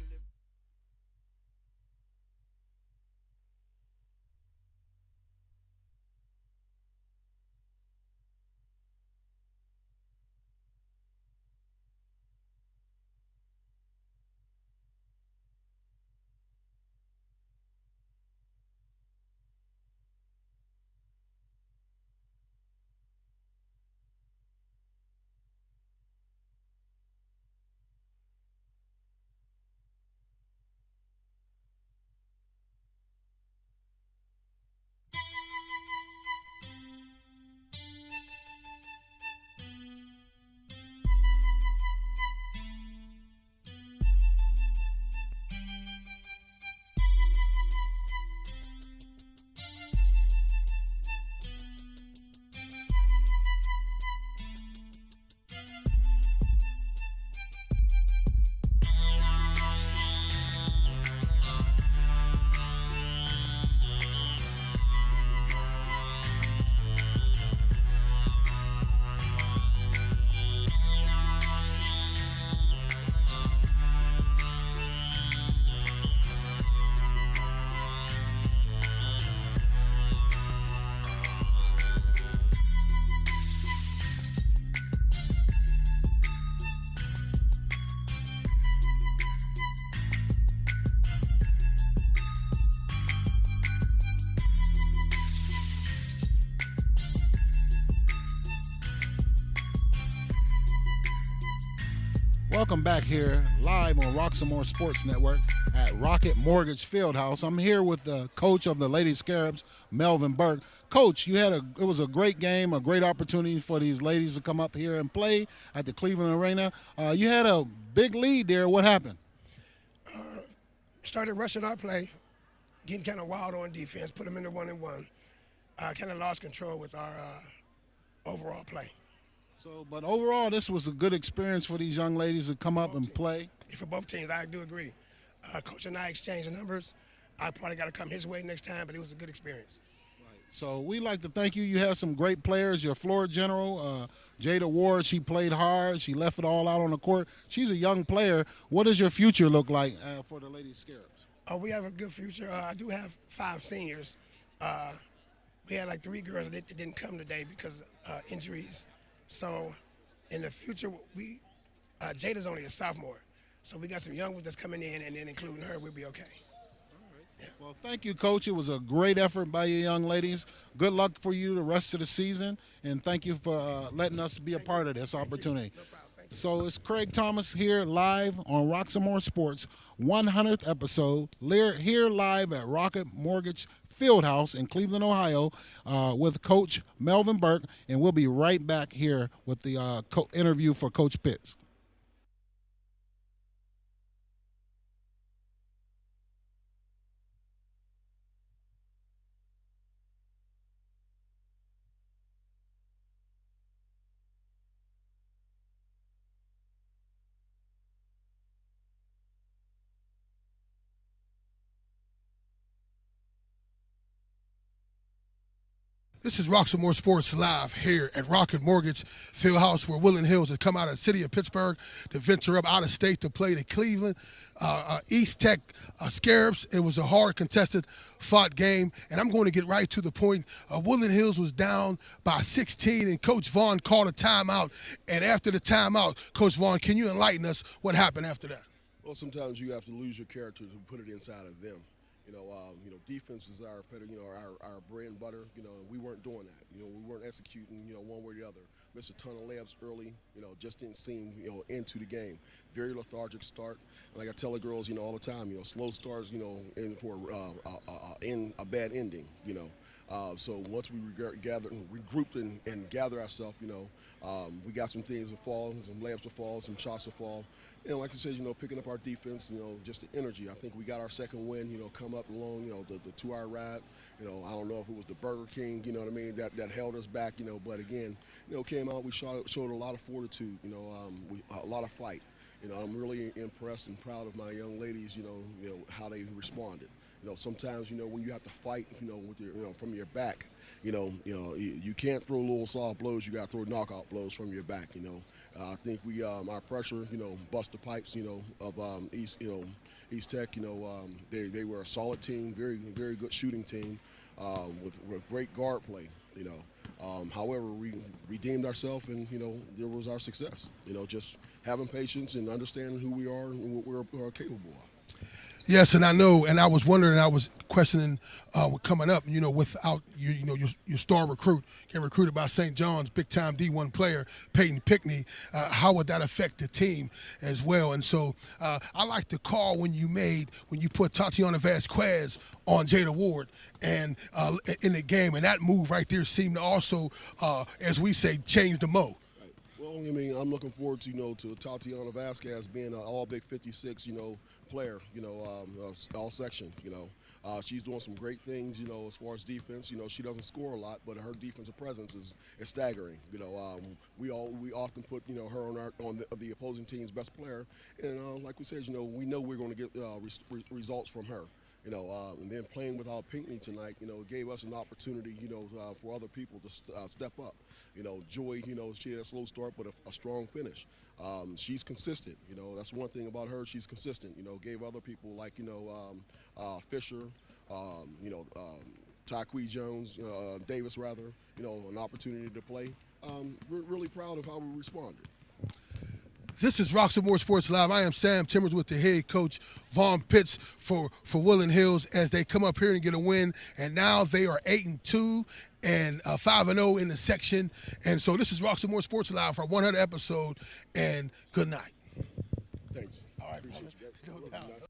Welcome back here live on Roxamore Sports Network at Rocket Mortgage Fieldhouse. I'm here with the coach of the Lady Scarabs, Melvin Burke. Coach, it was a great game, a great opportunity for these ladies to come up here and play at the Cleveland Arena. You had a big lead there. What happened? Started rushing our play, getting kind of wild on defense, put them in the 1-and-1. Kind of lost control with our overall play. But overall, this was a good experience for these young ladies to come up and play. For both teams, I do agree. Coach and I exchanged numbers. I probably got to come his way next time, but it was a good experience. So we'd like to thank you. You have some great players. Your floor general, Jada Ward, she played hard. She left it all out on the court. She's a young player. What does your future look like for the Lady Scarabs? We have a good future. I do have 5 seniors. We had like 3 girls that didn't come today because of injuries. So in the future, Jada's only a sophomore. So we got some young ones that's coming in, and then including her, we'll be okay. Yeah. Well, thank you, Coach. It was a great effort by your young ladies. Good luck for you the rest of the season, and thank you for letting us be a part of this opportunity. No problem. Thank you. So it's Craig Thomas here live on Roxamore Sports, 100th episode, here live at Rocket Mortgage Fieldhouse in Cleveland, Ohio, with Coach Melvin Burke, and we'll be right back here with the interview for Coach Pitts. This is Roxamore Sports Live here at Rocket Mortgage Fieldhouse, where Woodland Hills has come out of the city of Pittsburgh to venture up out of state to play the Cleveland East Tech Scarabs. It was a hard, contested, fought game, and I'm going to get right to the point. Woodland Hills was down by 16, and Coach Vaughn called a timeout. And after the timeout, Coach Vaughn, can you enlighten us what happened after that? Well, sometimes you have to lose your character to put it inside of them. Defense is our bread and butter. We weren't doing that. We weren't executing, one way or the other. Missed a ton of layups early. Just didn't seem, into the game. Very lethargic start. Like I tell the girls, all the time, slow starts, in for in a bad ending. So once we regrouped and gathered ourselves, we got some things to fall, some layups to fall, some shots to fall. And like I said, picking up our defense, just the energy. I think we got our second win, come up along, the 2-hour ride. I don't know if it was the Burger King, that held us back, but again, came out, we showed a lot of fortitude, a lot of fight. I'm really impressed and proud of my young ladies, how they responded. Sometimes, when you have to fight, with your, from your back, you can't throw little soft blows. You got to throw knockout blows from your back. I think we, our pressure, bust the pipes, of East Tech. They were a solid team, very, very good shooting team, with great guard play. However, we redeemed ourselves, and there was our success. Just having patience and understanding who we are and what we're capable of. Yes, and I know, and I was wondering, I was questioning coming up, without your star recruit, getting recruited by St. John's, big-time D1 player, Peyton Pickney, how would that affect the team as well? And so I like the call when you put Tatiana Vasquez on Jada Ward and in the game, and that move right there seemed to also, as we say, change the mo. Well, I'm looking forward to, to Tatiana Vasquez being an all-big 56, player, all section, She's doing some great things, as far as defense. She doesn't score a lot, but her defensive presence is staggering. We often put, her on the opposing team's best player. And like we said, we know we're going to get results from her. And then playing without Pinkney tonight, gave us an opportunity, for other people to step up. Joy, she had a slow start, but a strong finish. She's consistent. That's one thing about her. She's consistent. Gave other people like, Fisher, Tyquee Jones, Davis rather, an opportunity to play. We're really proud of how we responded. This is Roxamore Sports Live. I am Sam Timmers with the head coach, Vaughn Pitts, for Woodland Hills as they come up here and get a win. And now they are 8-2 and 5-0 in the section. And so this is Roxamore Sports Live for our 100th episode, and good night. Thanks. All right, Appreciate brother. you. No doubt.